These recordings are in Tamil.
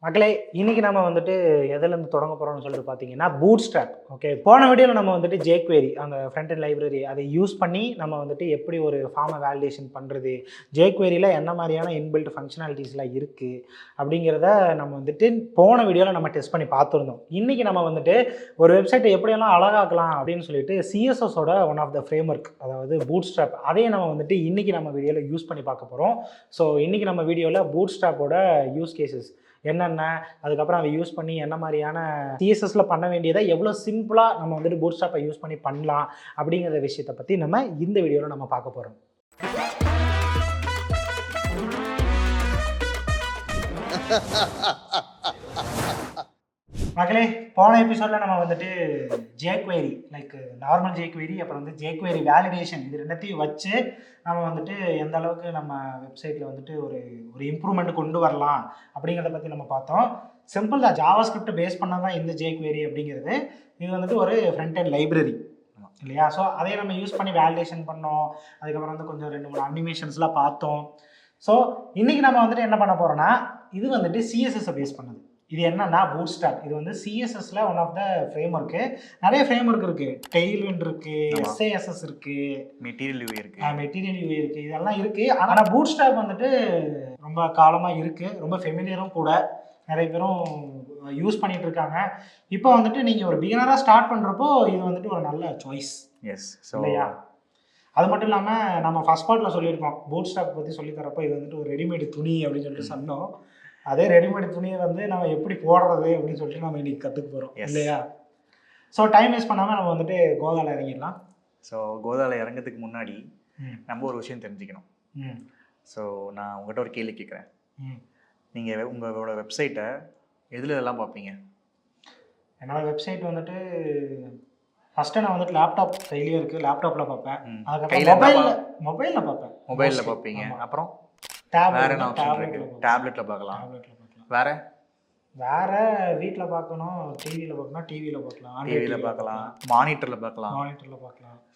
மக்களே இன்னைக்கு நம்ம வந்துட்டு எதுலேருந்து தொடங்க போகிறோம்னு சொல்லிட்டு பார்த்தீங்கன்னா பூட் ஸ்ட்ராப். ஓகே, போன வீடியோவில் நம்ம வந்துட்டு ஜேக்வேரி அந்த ஃப்ரண்ட் அண்ட் லைப்ரரி அதை யூஸ் பண்ணி நம்ம வந்துட்டு எப்படி ஒரு ஃபார்மை வேலிடேஷன் பண்ணுறது, ஜேக்வேரியில் என்ன மாதிரியான இன்பில்ட் ஃபங்க்ஷனாலிட்டிஸ்லாம் இருக்குது அப்படிங்கிறத நம்ம வந்துட்டு போன வீடியோவில் நம்ம டெஸ்ட் பண்ணி பார்த்துருந்தோம். இன்றைக்கி நம்ம வந்துட்டு ஒரு வெப்சைட்டை எப்படியெல்லாம் அழகாக்கலாம் அப்படின்னு சொல்லிட்டு சிஎஸ்எஸோட one of the framework, அதாவது பூட் ஸ்ட்ராப், அதையே நம்ம வந்துட்டு இன்றைக்கி நம்ம வீடியோவில் யூஸ் பண்ணி பார்க்க போகிறோம். ஸோ இன்றைக்கி நம்ம வீடியோவில் பூட் ஸ்ட்ராப்போட யூஸ் கேசஸ் என்னென்ன, அதுக்கப்புறம் அதை யூஸ் பண்ணி என்ன மாதிரியான சிஎஸ்எஸ்ல பண்ண வேண்டியதை எவ்வளோ சிம்பிளாக நம்ம வந்துட்டு பூட் ஸ்ட்ராப்பை யூஸ் பண்ணி பண்ணலாம் அப்படிங்கிற விஷயத்தை பற்றி நம்ம இந்த வீடியோவில் நம்ம பார்க்க போகிறோம். மக்களே, போன எபிசோடில் நம்ம வந்துட்டு ஜேக்வேரி லைக் நார்மல் ஜேக்வேரி, அப்புறம் வந்து ஜேக்வேரி வேலிடேஷன், இது ரெண்டத்தையும் வச்சு நம்ம வந்துட்டு எந்த அளவுக்கு நம்ம வெப்சைட்டில் வந்துட்டு ஒரு ஒரு இம்ப்ரூவ்மெண்ட் கொண்டு வரலாம் அப்படிங்கிறத பற்றி நம்ம பார்த்தோம். சிம்பிள் தான், ஜாவாஸ்கிரிப்ட் பேஸ் பண்ண தான் இந்த ஜேக்வேரி அப்படிங்கிறது. இது வந்துட்டு ஒரு ஃப்ரண்ட் அண்ட் லைப்ரரி இல்லையா? ஸோ அதையே நம்ம யூஸ் பண்ணி வேலிடேஷன் பண்ணோம். அதுக்கப்புறம் வந்து கொஞ்சம் 2-3 அனிமேஷன்ஸ்லாம் பார்த்தோம். ஸோ இன்றைக்கி நம்ம வந்துட்டு என்ன பண்ண போகிறோன்னா, இது வந்துட்டு சிஎஸ்எஸ்ஸை பேஸ் பண்ணது. இது என்னன்னா பூட் ஸ்ட்ராப். இது வந்து சிஎஸ்எஸ்ல one of the framework. நிறைய ஃப்ரேம் ஒர்க் இருக்கு. டெய்ல்விண்ட் இருக்கு, எஸ்ஏஎஸ்எஸ் இருக்கு, மெட்டீரியல் யூஐ இருக்கு, இதெல்லாம் இருக்கு. ஆனால் பூட் ஸ்ட்ராப் வந்துட்டு ரொம்ப காலமாக இருக்கு, ரொம்ப ஃபெமிலியரும் கூட, நிறைய பேரும் யூஸ் பண்ணிட்டு இருக்காங்க. இப்போ வந்துட்டு நீங்கள் ஒரு பிகினராக ஸ்டார்ட் பண்ணுறப்போ இது வந்துட்டு ஒரு நல்ல சாய்ஸ். எஸ், இல்லையா? அது மட்டும் இல்லாமல் நம்ம ஃபர்ஸ்ட் பார்ட்டில் சொல்லியிருக்கோம், பூட் ஸ்ட்ராப் பற்றி சொல்லித்தரப்போ இது வந்துட்டு ஒரு ரெடிமேடு துணி அப்படின்னு சொல்லிட்டு சொன்னோம். அதே ரெடிமேட் துணியை வந்து நம்ம எப்படி போடுறது அப்படின்னு சொல்லிட்டு நம்ம இன்னைக்கு கற்றுக்க போகிறோம் இல்லையா? ஸோ டைம் வேஸ்ட் பண்ணாமல் நம்ம வந்துட்டு கோதாவில் இறங்கிடலாம். ஸோ கோதாவில் இறங்கிறதுக்கு முன்னாடி நம்ம ஒரு விஷயம் தெரிஞ்சுக்கணும். ஸோ நான் உங்கள்கிட்ட ஒரு கேள்வி கேட்குறேன். நீங்கள் உங்களோட வெப்சைட்டை எதில் எல்லாம் பார்ப்பீங்க? என்னோட வெப்சைட் வந்துட்டு ஃபஸ்ட்டு நான் வந்துட்டு லேப்டாப் கையிலேயே இருக்குது, லேப்டாப்பில் பார்ப்பேன். அதுக்கப்புறம் மொபைலில் பார்ப்பீங்க. அப்புறம் டேப்லெட்ல பார்க்கலாம். வேற வீட்டில் பார்க்கணும், டிவியில் பார்க்கலாம், மானிட்டரில் பார்க்கலாம்.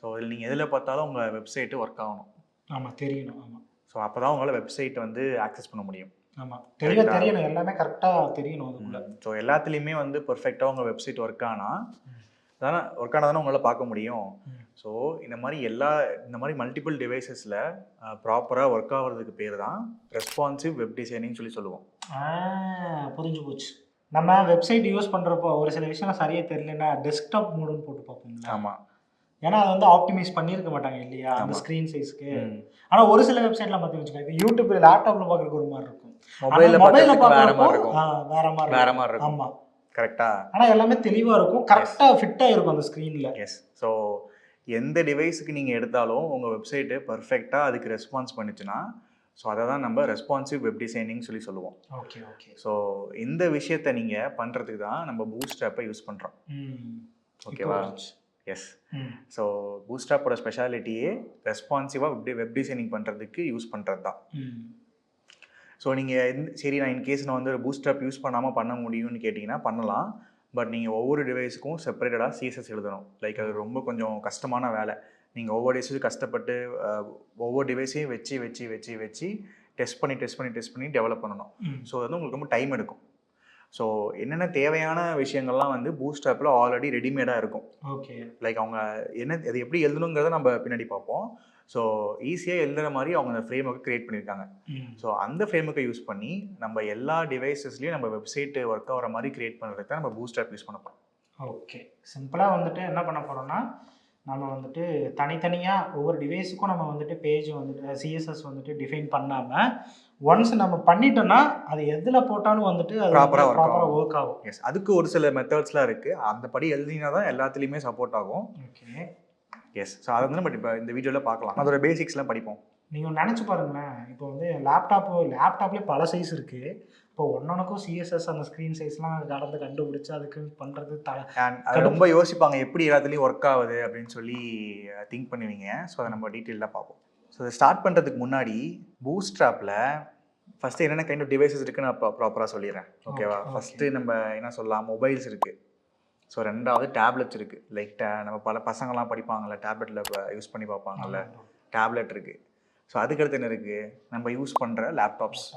ஸோ இதில் நீங்கள் எதில் பார்த்தாலும் உங்கள் வெப்சைட்டு ஒர்க் ஆகணும். ஆமாம், தெரியணும். ஆமாம், ஸோ அப்போ தான் உங்களால் வெப்சைட்டை வந்து ஆக்சஸ் பண்ண முடியும். ஆமாம், தெரியணும், எல்லாமே கரெக்டாக தெரியணும் அதுக்குள்ள. ஸோ எல்லாத்துலேயுமே வந்து பெர்ஃபெக்டாக உங்கள் வெப்சைட் ஒர்க் ஆனதானே உங்களால் பார்க்க முடியும். ஸோ இந்த மாதிரி மல்டிபிள் டிவைசஸில் ப்ராப்பராக ஒர்க் ஆகிறதுக்கு பேர் தான் ரெஸ்பான்சிவ் வெப் டிசைனிங் சொல்லுவோம். புரிஞ்சு போச்சு. நம்ம வெப்சைட் யூஸ் பண்ணுறப்போ ஒரு சில விஷயம் சரியாக தெரியலன்னா டெஸ்க்டாப் மோடுன்னு போட்டு பார்ப்போம். ஆமாம், ஏன்னா அதை வந்து ஆப்டிமைஸ் பண்ணியிருக்க மாட்டாங்க இல்லையா அந்த ஸ்க்ரீன் சைஸ்க்கு. ஆனால் ஒரு சில வெப்சைட்லாம் பார்த்து வச்சுக்கோங்க, யூடியூப் லேப்டாப்பில் பார்க்குறதுக்கு ஒரு மாதிரி இருக்கும், மொபைலில் பார்க்குறப்போ வேற மாதிரி இருக்கும். ஆமாம், கரெக்டாக. ஆனால் எல்லாமே தெளிவாக இருக்கும், கரெக்டாக ஃபிட்டாக இருக்கும் அந்த ஸ்க்ரீனில். எஸ். ஸோ எந்த டிவைஸுக்கு நீங்கள் எடுத்தாலும் உங்கள் வெப்சைட்டு பர்ஃபெக்டாக அதுக்கு ரெஸ்பான்ஸ் பண்ணிச்சுன்னா ஸோ அதை தான் நம்ம ரெஸ்பான்சிவ் வெப் டிசைனிங் சொல்லுவோம். ஓகே. ஸோ இந்த விஷயத்தை நீங்கள் பண்ணுறதுக்கு தான் நம்ம பூட் ஸ்ட்ராப்பை யூஸ் பண்ணுறோம். ஓகேவா? எஸ். ஸோ பூட் ஸ்ட்ராப்போட ஸ்பெஷாலிட்டியே ரெஸ்பான்சிவாக வெப் டிசைனிங் பண்ணுறதுக்கு யூஸ் பண்ணுறது தான். ஸோ நீங்கள் சரி நான் இன்கேஸ் நான் வந்து பூட் ஸ்ட்ராப் யூஸ் பண்ணாமல் பண்ண முடியும்னு கேட்டிங்கன்னா பண்ணலாம். பட் நீங்கள் ஒவ்வொரு டிவைஸுக்கும் செப்பரேட்டடாக சிஎஸ்எஸ் எழுதணும். லைக் அது ரொம்ப கொஞ்சம் கஷ்டமான வேலை. நீங்கள் ஒவ்வொரு டிவைஸும் கஷ்டப்பட்டு ஒவ்வொரு டிவைஸையும் வச்சு டெஸ்ட் பண்ணி டெவலப் பண்ணணும். ஸோ அது வந்து உங்களுக்கு ரொம்ப டைம் எடுக்கும். ஸோ என்னென்ன தேவையான விஷயங்கள்லாம் வந்து பூட் ஸ்ட்ராப்பில் ஆல்ரெடி ரெடிமேடாக இருக்கும். ஓகே. லைக் அவங்க அது எப்படி எழுதணுங்கிறத நம்ம பின்னாடி பார்ப்போம். ஸோ ஈஸியாக எழுதுகிற மாதிரி அவங்க அந்த ஃப்ரேம் ஒர்க்கை க்ரியேட் பண்ணியிருக்காங்க. ஸோ அந்த ஃப்ரேம் ஒர்க்கை யூஸ் பண்ணி நம்ம எல்லா டிவைசஸ்லேயும் நம்ம வெப்சைட்டு ஒர்க் ஆகிற மாதிரி க்ரியேட் பண்ணுறதுக்கு தான் நம்ம பூட் ஸ்ட்ராப் யூஸ் பண்ண போகிறோம். ஓகே. சிம்பிளாக வந்துட்டு என்ன பண்ண போகிறோம்னா, நம்ம வந்துட்டு தனித்தனியாக ஒவ்வொரு டிவைஸுக்கும் நம்ம வந்துட்டு பேஜ் வந்துட்டு சிஎஸ்எஸ் வந்துட்டு டிஃபைன் பண்ணாமல் ஒன்ஸ் நம்ம பண்ணிட்டோம்னா அது எதில் போட்டாலும் வந்துட்டு அது ப்ராப்பராக ஒர்க் ஆகும். எஸ். அதுக்கு ஒரு சில மெத்தட்ஸ்லாம் இருக்குது. அந்த படி எழுதினா தான் எல்லாத்துலேயுமே சப்போர்ட் ஆகும். ஓகே. எஸ். ஸோ அதை வந்து நம்ம இப்போ இந்த வீடியோவில் பார்க்கலாம். அதோட பேசிக்ஸ்லாம் படிப்போம். நீங்கள் நினச்சி பாருங்களேன், இப்போ வந்து லேப்டாப்லேயே பல சைஸ் இருக்குது. இப்போ ஒன்னொன்னுக்கும் சிஎஸ்எஸ் அந்த ஸ்க்ரீன் சைஸ்லாம் கண்டுபிடிச்சி அதுக்கு பண்ணுறது அது ரொம்ப யோசிப்பாங்க எப்படி எல்லாத்துலேயும் ஒர்க் ஆகுது அப்படின்னு சொல்லி திங்க் பண்ணுவீங்க. ஸோ அதை நம்ம டீட்டெயிலாக பார்ப்போம். ஸோ அதை ஸ்டார்ட் பண்ணுறதுக்கு முன்னாடி பூட் ஸ்ட்ராப்பில் ஃபஸ்ட்டு என்னென்ன கைண்ட் ஆஃப் டிவைசஸ் இருக்குன்னு நான் ப்ராப்பராக சொல்லிடுறேன். ஓகேவா? ஃபஸ்ட்டு நம்ம என்ன சொல்லலாம், மொபைல்ஸ் இருக்குது. ஸோ ரெண்டாவது டேப்லெட்ஸ் இருக்குது. லைக் நம்ம பல பசங்கள்லாம் படிப்பாங்கள்ல, டேப்லெட்டில் யூஸ் பண்ணி பார்ப்பாங்கள்ல, டேப்லெட் இருக்குது. ஸோ அதுக்கடுத்து என்ன இருக்குது, நம்ம யூஸ் பண்ணுற லேப்டாப்ஸ்.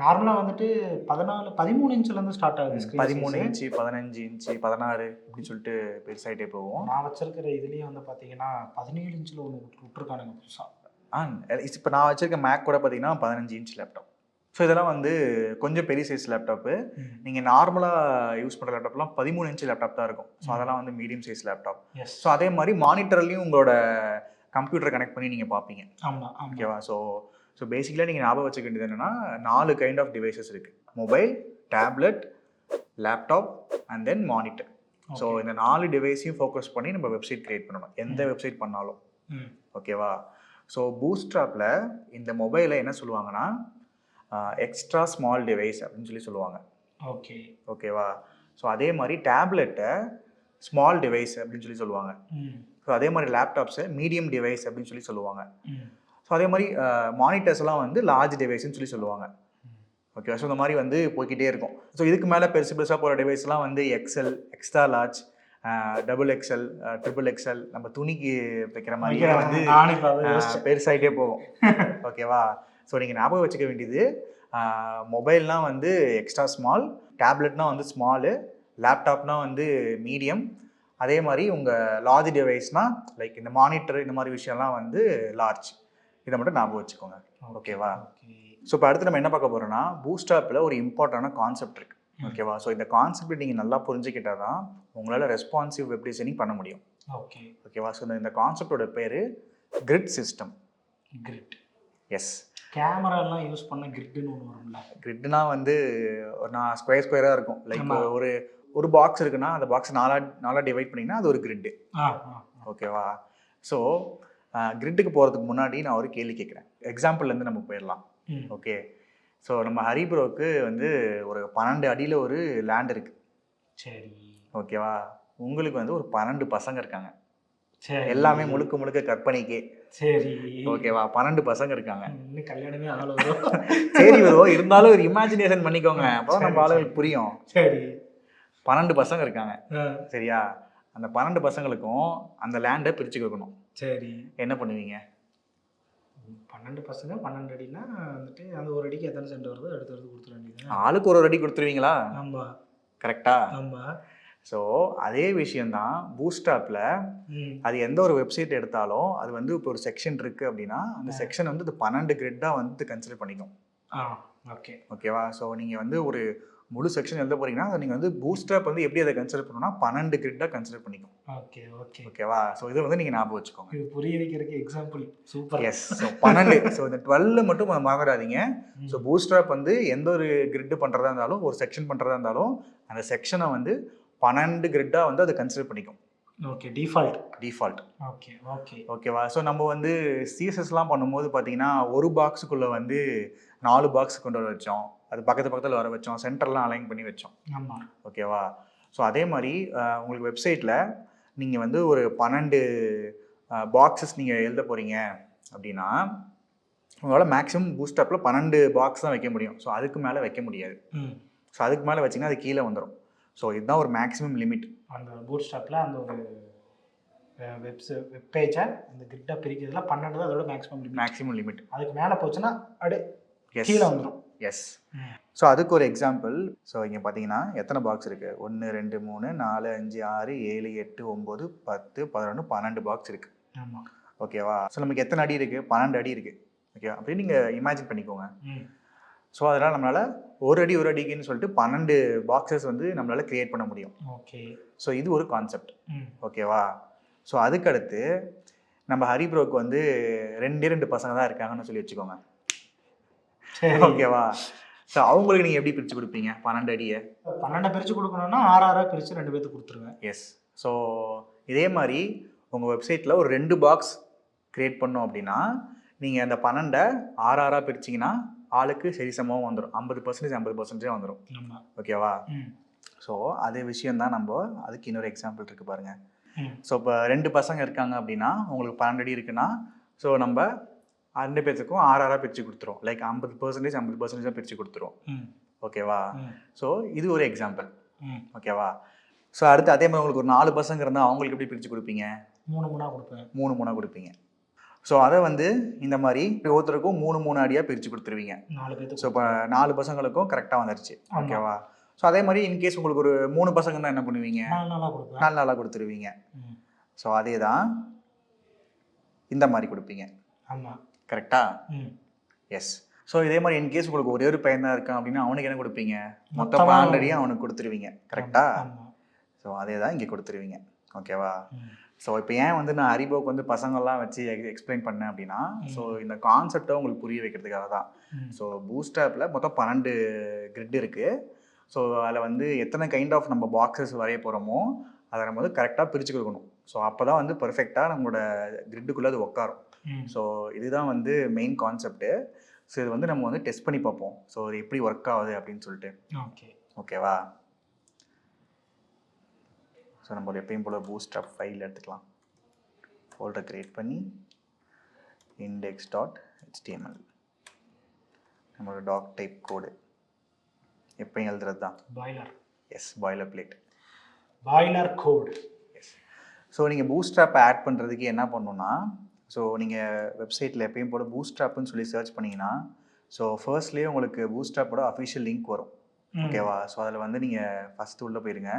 நார்மலாக வந்துட்டு 13 இன்ச்லேருந்து ஸ்டார்ட் ஆகுது ஸ்க்ரீன் 13 இன்ச்சு 15 இன்ச்சு 16 அப்படின்னு சொல்லிட்டு பெருசாகிட்டே போகும். நான் வச்சிருக்கிற இதுலேயே வந்து பார்த்தீங்கன்னா 17 இன்ச்சில் ஒன்று விட்டுருக்கானுங்க புதுசாக. இப்போ நான் வச்சிருக்க மேக் கூட பார்த்தீங்கன்னா 15 இன்ச் லேப்டாப். ஸோ இதெல்லாம் வந்து கொஞ்சம் பெரிய சைஸ் லேப்டாப்பு. நீங்கள் நார்மலாக யூஸ் பண்ணுற லேப்டாப்லாம் 13 இன்ச் லேப்டாப் தான் இருக்கும். ஸோ அதெல்லாம் வந்து மீடியம் சைஸ் லேப்டாப். ஸோ அதே மாதிரி மானிட்டர்லையும் உங்களோட கம்ப்யூட்டர் கனெக்ட் பண்ணி நீங்கள் பார்ப்பீங்க. ஆமாம், ஓகேவா? ஸோ பேசிக்கலாக நீங்கள் ஞாபகம் வச்சுக்க வேண்டியது என்னென்னா 4 கைண்ட் ஆஃப் டிவைசஸ் இருக்குது. Mobile, tablet, laptop and then monitor. So இந்த 4 டிவைஸையும் ஃபோக்கஸ் பண்ணி நம்ம வெப்சைட் க்ரியேட் பண்ணணும், எந்த வெப்சைட் பண்ணாலும். ஓகேவா? ஸோ பூட்ஸ்ட்ராப்பில் இந்த மொபைலை என்ன சொல்லுவாங்கன்னா எக்ஸ்ட்ரா ஸ்மால் டிவைஸ் அப்படின்னு சொல்லுவாங்க. ஓகேவா? ஸோ அதே மாதிரி டேப்லெட்டை ஸ்மால் டிவைஸ் அப்படின்னு சொல்லுவாங்க. ஸோ அதே மாதிரி லேப்டாப்ஸை மீடியம் டிவைஸ் அப்படின்னு சொல்லுவாங்க. ஸோ அதே மாதிரி மானிட்டர்ஸ்லாம் வந்து லார்ஜ் டிவைஸ்ன்னு சொல்லுவாங்க. ஓகேவா? ஸோ இந்த மாதிரி வந்து போய்கிட்டே இருக்கும். ஸோ இதுக்கு மேலே பெருசாக போகிற டிவைஸ்லாம் வந்து XL, extra large, double XL, triple XL, நம்ம துணிக்கு வைக்கிற மாதிரி வந்து பெருசாகிட்டே போகும். ஓகேவா? ஸோ நீங்கள் ஞாபகம் வச்சுக்க வேண்டியது மொபைல்னால் வந்து எக்ஸ்ட்ரா ஸ்மால், டேப்லெட்னால் வந்து ஸ்மாலு, லேப்டாப்னால் வந்து மீடியம், அதே மாதிரி உங்கள் லார்ஜ் டிவைஸ்னால் லைக் இந்த மானிட்டர் இந்த மாதிரி விஷயம்லாம் வந்து லார்ஜ். இதை மட்டும் ஞாபகம் வச்சுக்கோங்க. ஓகேவா? ஸோ இப்போ அடுத்து நம்ம என்ன பார்க்க போகிறோம்னா பூட்ஸ்ட்ராப்பில் ஒரு இம்பார்ட்டண்டான கான்செப்ட் இருக்குது. ஓகேவா? ஸோ இந்த கான்செப்ட் நீங்கள் நல்லா புரிஞ்சுக்கிட்டால் தான் உங்களால் ரெஸ்பான்சிவ் வெப் டிசைனிங் பண்ண முடியும். ஓகேவா? ஸோ இந்த கான்செப்டோட பேர் கிரிட் சிஸ்டம். எஸ். கேமராலாம் யூஸ் பண்ண கிரிட்னு ஒன்று வரும்ல. கிரிட்னா வந்து நான் ஸ்கொயராக இருக்கும். லைக் ஒரு பாக்ஸ் இருக்குன்னா அந்த பாக்ஸ் நாலாக டிவைட் பண்ணிங்கன்னா அது ஒரு கிரிட்டு. ஓகேவா? ஸோ கிரிட்டுக்கு போகிறதுக்கு முன்னாடி நான் ஒரு கேள்வி கேட்குறேன். எக்ஸாம்பிள்லேருந்து நம்ம போயிடலாம். ஓகே. ஸோ நம்ம ஹரிப்ரோவுக்கு வந்து ஒரு 12 அடியில் ஒரு லேண்ட் இருக்குது. சரி. ஓகேவா? உங்களுக்கு வந்து ஒரு 12 பசங்க இருக்காங்க. எல்லாமே முழுக்க கற்பனைக்கே. சரி. ஓகேவா? 12 பசங்க இருக்காங்க. இன்னும் கல்யாணமே ஆகல. சரி ப்ரோ, இருந்தாலும் ஒரு இமேஜினேஷன் பண்ணிக்கோங்க, அப்போ நம்ம ஆளுங்களுக்கு புரியும். சரி. 12 பசங்க இருக்காங்க. சரியா? அந்த 12 பசங்களுக்கும் அந்த லேண்டை பிரிச்சு கொடுக்கணும். சரி. என்ன பண்ணுவீங்க? 12 பசங்க 12 அடினா வந்துட்டு அந்த ஒரு அடிக்கு எத்தனை சென்ட் வருதோ அடுத்து கொடுத்துட வேண்டியது. ஆளுக்கு ஒரு அடி கொடுத்துருவீங்களா? ஆமாம். கரெக்டா? ஆமாம். ஸோ அதே விஷயந்தான் பூட்ஸ்ட்ராப்பில். அது எந்த ஒரு வெப்சைட் எடுத்தாலும் அது வந்து இப்போ ஒரு செக்ஷன் இருக்குது அப்படின்னா அந்த செக்ஷன் வந்து இது 12 கிரிட்டாக வந்து கன்சிடர் பண்ணிக்கும். ஓகேவா? ஸோ நீங்கள் வந்து ஒரு முழு செக்ஷன் எழுத போகிறீங்கன்னா அதை நீங்கள் வந்து பூட்ஸ்ட்ராப் வந்து எப்படி அதை கன்சிடர் பண்ணணும்னா 12 கிரிட்டாக கன்சிடர் பண்ணிக்கும். ஓகேவா? ஸோ இதை வந்து நீங்கள் ஞாபகம் வச்சுக்கோங்க. இது புரிய வைக்கிறதுக்கு example super. Yes. So 12. So இந்த 12 மட்டும் மறந்துடாதீங்க. ஸோ பூட்ஸ்ட்ராப் வந்து எந்த ஒரு கிரிட்டு பண்ணுறதா இருந்தாலும் ஒரு செக்ஷன் பண்ணுறதா இருந்தாலும் அந்த செக்ஷனை வந்து 12 கிரிட்டாக வந்து அதை கன்சிடர் பண்ணிக்கும். டிஃபால்ட். ஓகேவா? ஸோ நம்ம வந்து சிஎஸ்எஸ்லாம் பண்ணும்போது பார்த்தீங்கன்னா ஒரு பாக்ஸுக்குள்ளே வந்து 4 பாக்ஸ் கொண்டு வர வச்சோம், அது பக்கத்தில் வர வச்சோம், சென்டர்லாம் அலைன் பண்ணி வச்சோம். ஓகேவா? ஸோ அதே மாதிரி உங்களுக்கு வெப்சைட்டில் நீங்கள் வந்து ஒரு 12 பாக்ஸஸ் நீங்கள் எழுத போகிறீங்க அப்படின்னா உங்களால் மேக்ஸிமம் பூட்ஸ்ட்ராப்பில் 12 பாக்ஸ் தான் வைக்க முடியும். ஸோ அதுக்கு மேலே வைக்க முடியாது. ஸோ அதுக்கு மேலே வச்சிங்கன்னா அது கீழே வந்துடும். ஸோ இதுதான் ஒரு மேக்ஸிமம் லிமிட். அந்த பூட்ஸ்ட்ராப்பில் அந்த ஒரு வெப் பேஜை அந்த கிரிட்டாக பிரிக்கிறதுல 12 தான் அதோட மேக்ஸிமம் லிமிட். அதுக்கு மேலே போச்சுன்னா அப்படியே கீழே வந்துடும். எஸ். ஸோ அதுக்கு ஒரு எக்ஸாம்பிள். ஸோ இங்கே பார்த்தீங்கன்னா எத்தனை பாக்ஸ் இருக்குது? 1 2 3 4 5 6 7 8 9 10 11 12 பாக்ஸ் இருக்குது. ஆமாம். ஓகேவா? ஸோ நமக்கு எத்தனை அடி இருக்குது? 12 அடி இருக்குது. ஓகே, அப்படின்னு நீங்கள் இமேஜின் பண்ணிக்கோங்க. ஸோ அதனால் நம்மளால் ஒரு அடிக்குன்னு சொல்லிட்டு 12 பாக்ஸஸ் வந்து நம்மளால் க்ரியேட் பண்ண முடியும். ஓகே. ஸோ இது ஒரு கான்செப்ட். ஓகேவா? ஸோ அதுக்கடுத்து நம்ம ஹரிப்ரோக்கு வந்து 2 பசங்க தான் இருக்காங்கன்னு சொல்லி வச்சுக்கோங்க. ஓகேவா? ஸோ அவங்களுக்கு நீங்கள் எப்படி பிரித்து கொடுப்பீங்க 12 அடியை? 12 பிரித்து கொடுக்கணும்னா 6 பிரித்து 2 பேர்த்துக்கு கொடுத்துருவேன். எஸ். ஸோ இதே மாதிரி உங்கள் வெப்சைட்டில் ஒரு 2 பாக்ஸ் க்ரியேட் பண்ணோம் அப்படின்னா நீங்கள் அந்த 12 6 பிரிச்சிங்கன்னா ஆளுக்கு சரி சமமாக வந்துடும். 50% 50% வந்துடும். ஓகேவா? ஸோ அதே விஷயந்தான் நம்ம அதுக்கு இன்னொரு எக்ஸாம்பிள் இருக்குது பாருங்கள். ஸோ இப்போ 2 பசங்க இருக்காங்க அப்படின்னா உங்களுக்கு 12 அடி இருக்குன்னா ஸோ நம்ம 2 பேர்த்துக்கும் 6 பிரித்து கொடுத்துரும். லைக் 50% 50% பிரித்து கொடுத்துரும். ஓகேவா? ஸோ இது ஒரு எக்ஸாம்பிள். ஓகேவா? ஸோ அடுத்து அதே மாதிரி உங்களுக்கு ஒரு 4 பசங்க இருந்தால் அவங்களுக்கு எப்படி பிரித்து கொடுப்பீங்க? 3 3 கொடுப்பேன். 3 3 கொடுப்பீங்க. ஸோ அதை வந்து இந்த மாதிரி ஒவ்வொருத்தருக்கும் 3 அடியாக பிரித்து கொடுத்துருவீங்க. 4 பேத்துக்கு. ஸோ இப்போ 4 பசங்களுக்கும் கரெக்டாக வந்துருச்சு. ஆமா. ஓகேவா? ஸோ அதே மாதிரி இன்கேஸ் உங்களுக்கு ஒரு 3 பசங்கன்னா என்ன பண்ணுவீங்க? 4 நாளா கொடுப்பேன். 4 நாளாக கொடுத்துருவீங்க. ஸோ அதே தான் இந்த மாதிரி கொடுப்பீங்க. ஆமாம். கரெக்டா? எஸ். ஸோ இதே மாதிரி இன்கேஸ் உங்களுக்கு ஒரே ஒரு பையன் தான் இருக்கான் அப்படின்னா அவனுக்கு என்ன கொடுப்பீங்க? மொத்தம் 12 அடியாக அவனுக்கு கொடுத்துருவீங்க. கரெக்டா? ஸோ அதே தான் இங்கே கொடுத்துருவீங்க. ஓகேவா? ஸோ இப்போ ஏன் வந்து நான் ஹரிபோக்கு வந்து பசங்கள்லாம் வச்சு எக்ஸ்பிளைன் பண்ணேன் அப்படின்னா, ஸோ இந்த கான்செப்டை உங்களுக்கு புரிய வைக்கிறதுக்காக தான். ஸோ பூஸ்ட் ஆப்பில் மொத்தம் 12 கிரிட் இருக்குது. ஸோ அதில் வந்து எத்தனை கைண்ட் ஆஃப் நம்ம பாக்ஸஸ் வரைய போகிறோமோ அதை நம்ம வந்து கரெக்டாக பிரித்து கொடுக்கணும். ஸோ அப்போ தான் வந்து பர்ஃபெக்டாக நம்மளோட கிரிட்டுக்குள்ளே அது உட்காரும். ஸோ இதுதான் வந்து மெயின் கான்செப்ட்டு. ஸோ இது வந்து நம்ம வந்து டெஸ்ட் பண்ணி பார்ப்போம். ஸோ அது எப்படி ஒர்க் ஆகுது அப்படின்னு சொல்லிட்டு. ஓகேவா? ஸோ நம்ம எப்பயும் போல் பூஸ்ட் ஆப் ஃபைல் எடுத்துக்கலாம். ஃபோல்டர் க்ரியேட் பண்ணி index.html நம்மளோட டாக் டைப் கோடு எப்பயும் எழுதுறது தான். Boiler. Yes, boiler plate. Boiler code. Yes. So நீங்கள் பூஸ்ட் ஆப் ஆட் பண்ணுறதுக்கு என்ன பண்ணணும்னா, ஸோ நீங்கள் வெப்சைட்டில் எப்பயும் போல் பூஸ்ட் ஆப்னு சொல்லி சர்ச் பண்ணிங்கன்னா, ஸோ ஃபர்ஸ்ட்லேயே உங்களுக்கு பூஸ்ட் ஆப்போட அஃபிஷியல் லிங்க் வரும். ஓகேவா? ஸோ அதில் வந்து நீங்கள் ஃபஸ்ட்டு உள்ளே போயிருங்க.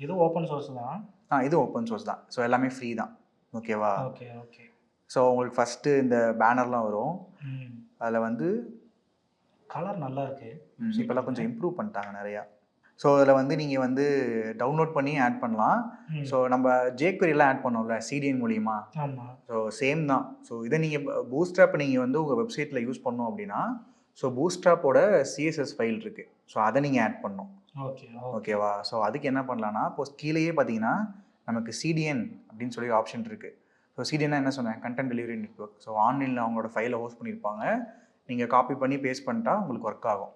இது ஓப்பன் சோர்ஸ் தான். இது ஓப்பன் சோர்ஸ் தான். ஸோ எல்லாமே ஃப்ரீ தான். ஓகேவா? ஓகே. ஸோ உங்களுக்கு ஃபஸ்ட்டு இந்த பேனர்லாம் வரும். அதில் வந்து கலர் நல்லா இருக்கு. இப்போல்லாம் கொஞ்சம் இம்ப்ரூவ் பண்ணிட்டாங்க நிறையா. ஸோ அதில் வந்து நீங்கள் வந்து டவுன்லோட் பண்ணி ஆட் பண்ணலாம். ஸோ நம்ம jQueryலாம் ஆட் பண்ணோம்ல CDN மூலியமா. ஆமாம். ஸோ சேம் தான். ஸோ இதை நீங்கள் பூஸ்ட் ஆப் நீங்கள் வந்து உங்கள் வெப்சைட்டில் யூஸ் பண்ணோம் அப்படின்னா, ஸோ பூஸ்ட் ஆப்போட CSS ஃபைல் இருக்குது. ஸோ அதை நீங்கள் ஆட் பண்ணணும். ஓகேவா? ஸோ அதுக்கு என்ன பண்ணலான்னா, இப்போ கீழேயே பார்த்தீங்கன்னா நமக்கு CDN அப்படின்னு சொல்லி ஆப்ஷன் இருக்குது. ஸோ CDN என்ன சொன்னேன்? Content delivery network. ஸோ ஆன்லைனில் அவங்களோட ஃபைலை ஹோஸ்ட் பண்ணியிருப்பாங்க. நீங்கள் காப்பி பண்ணி பேஸ்ட் பண்ணிட்டா உங்களுக்கு ஒர்க் ஆகும்.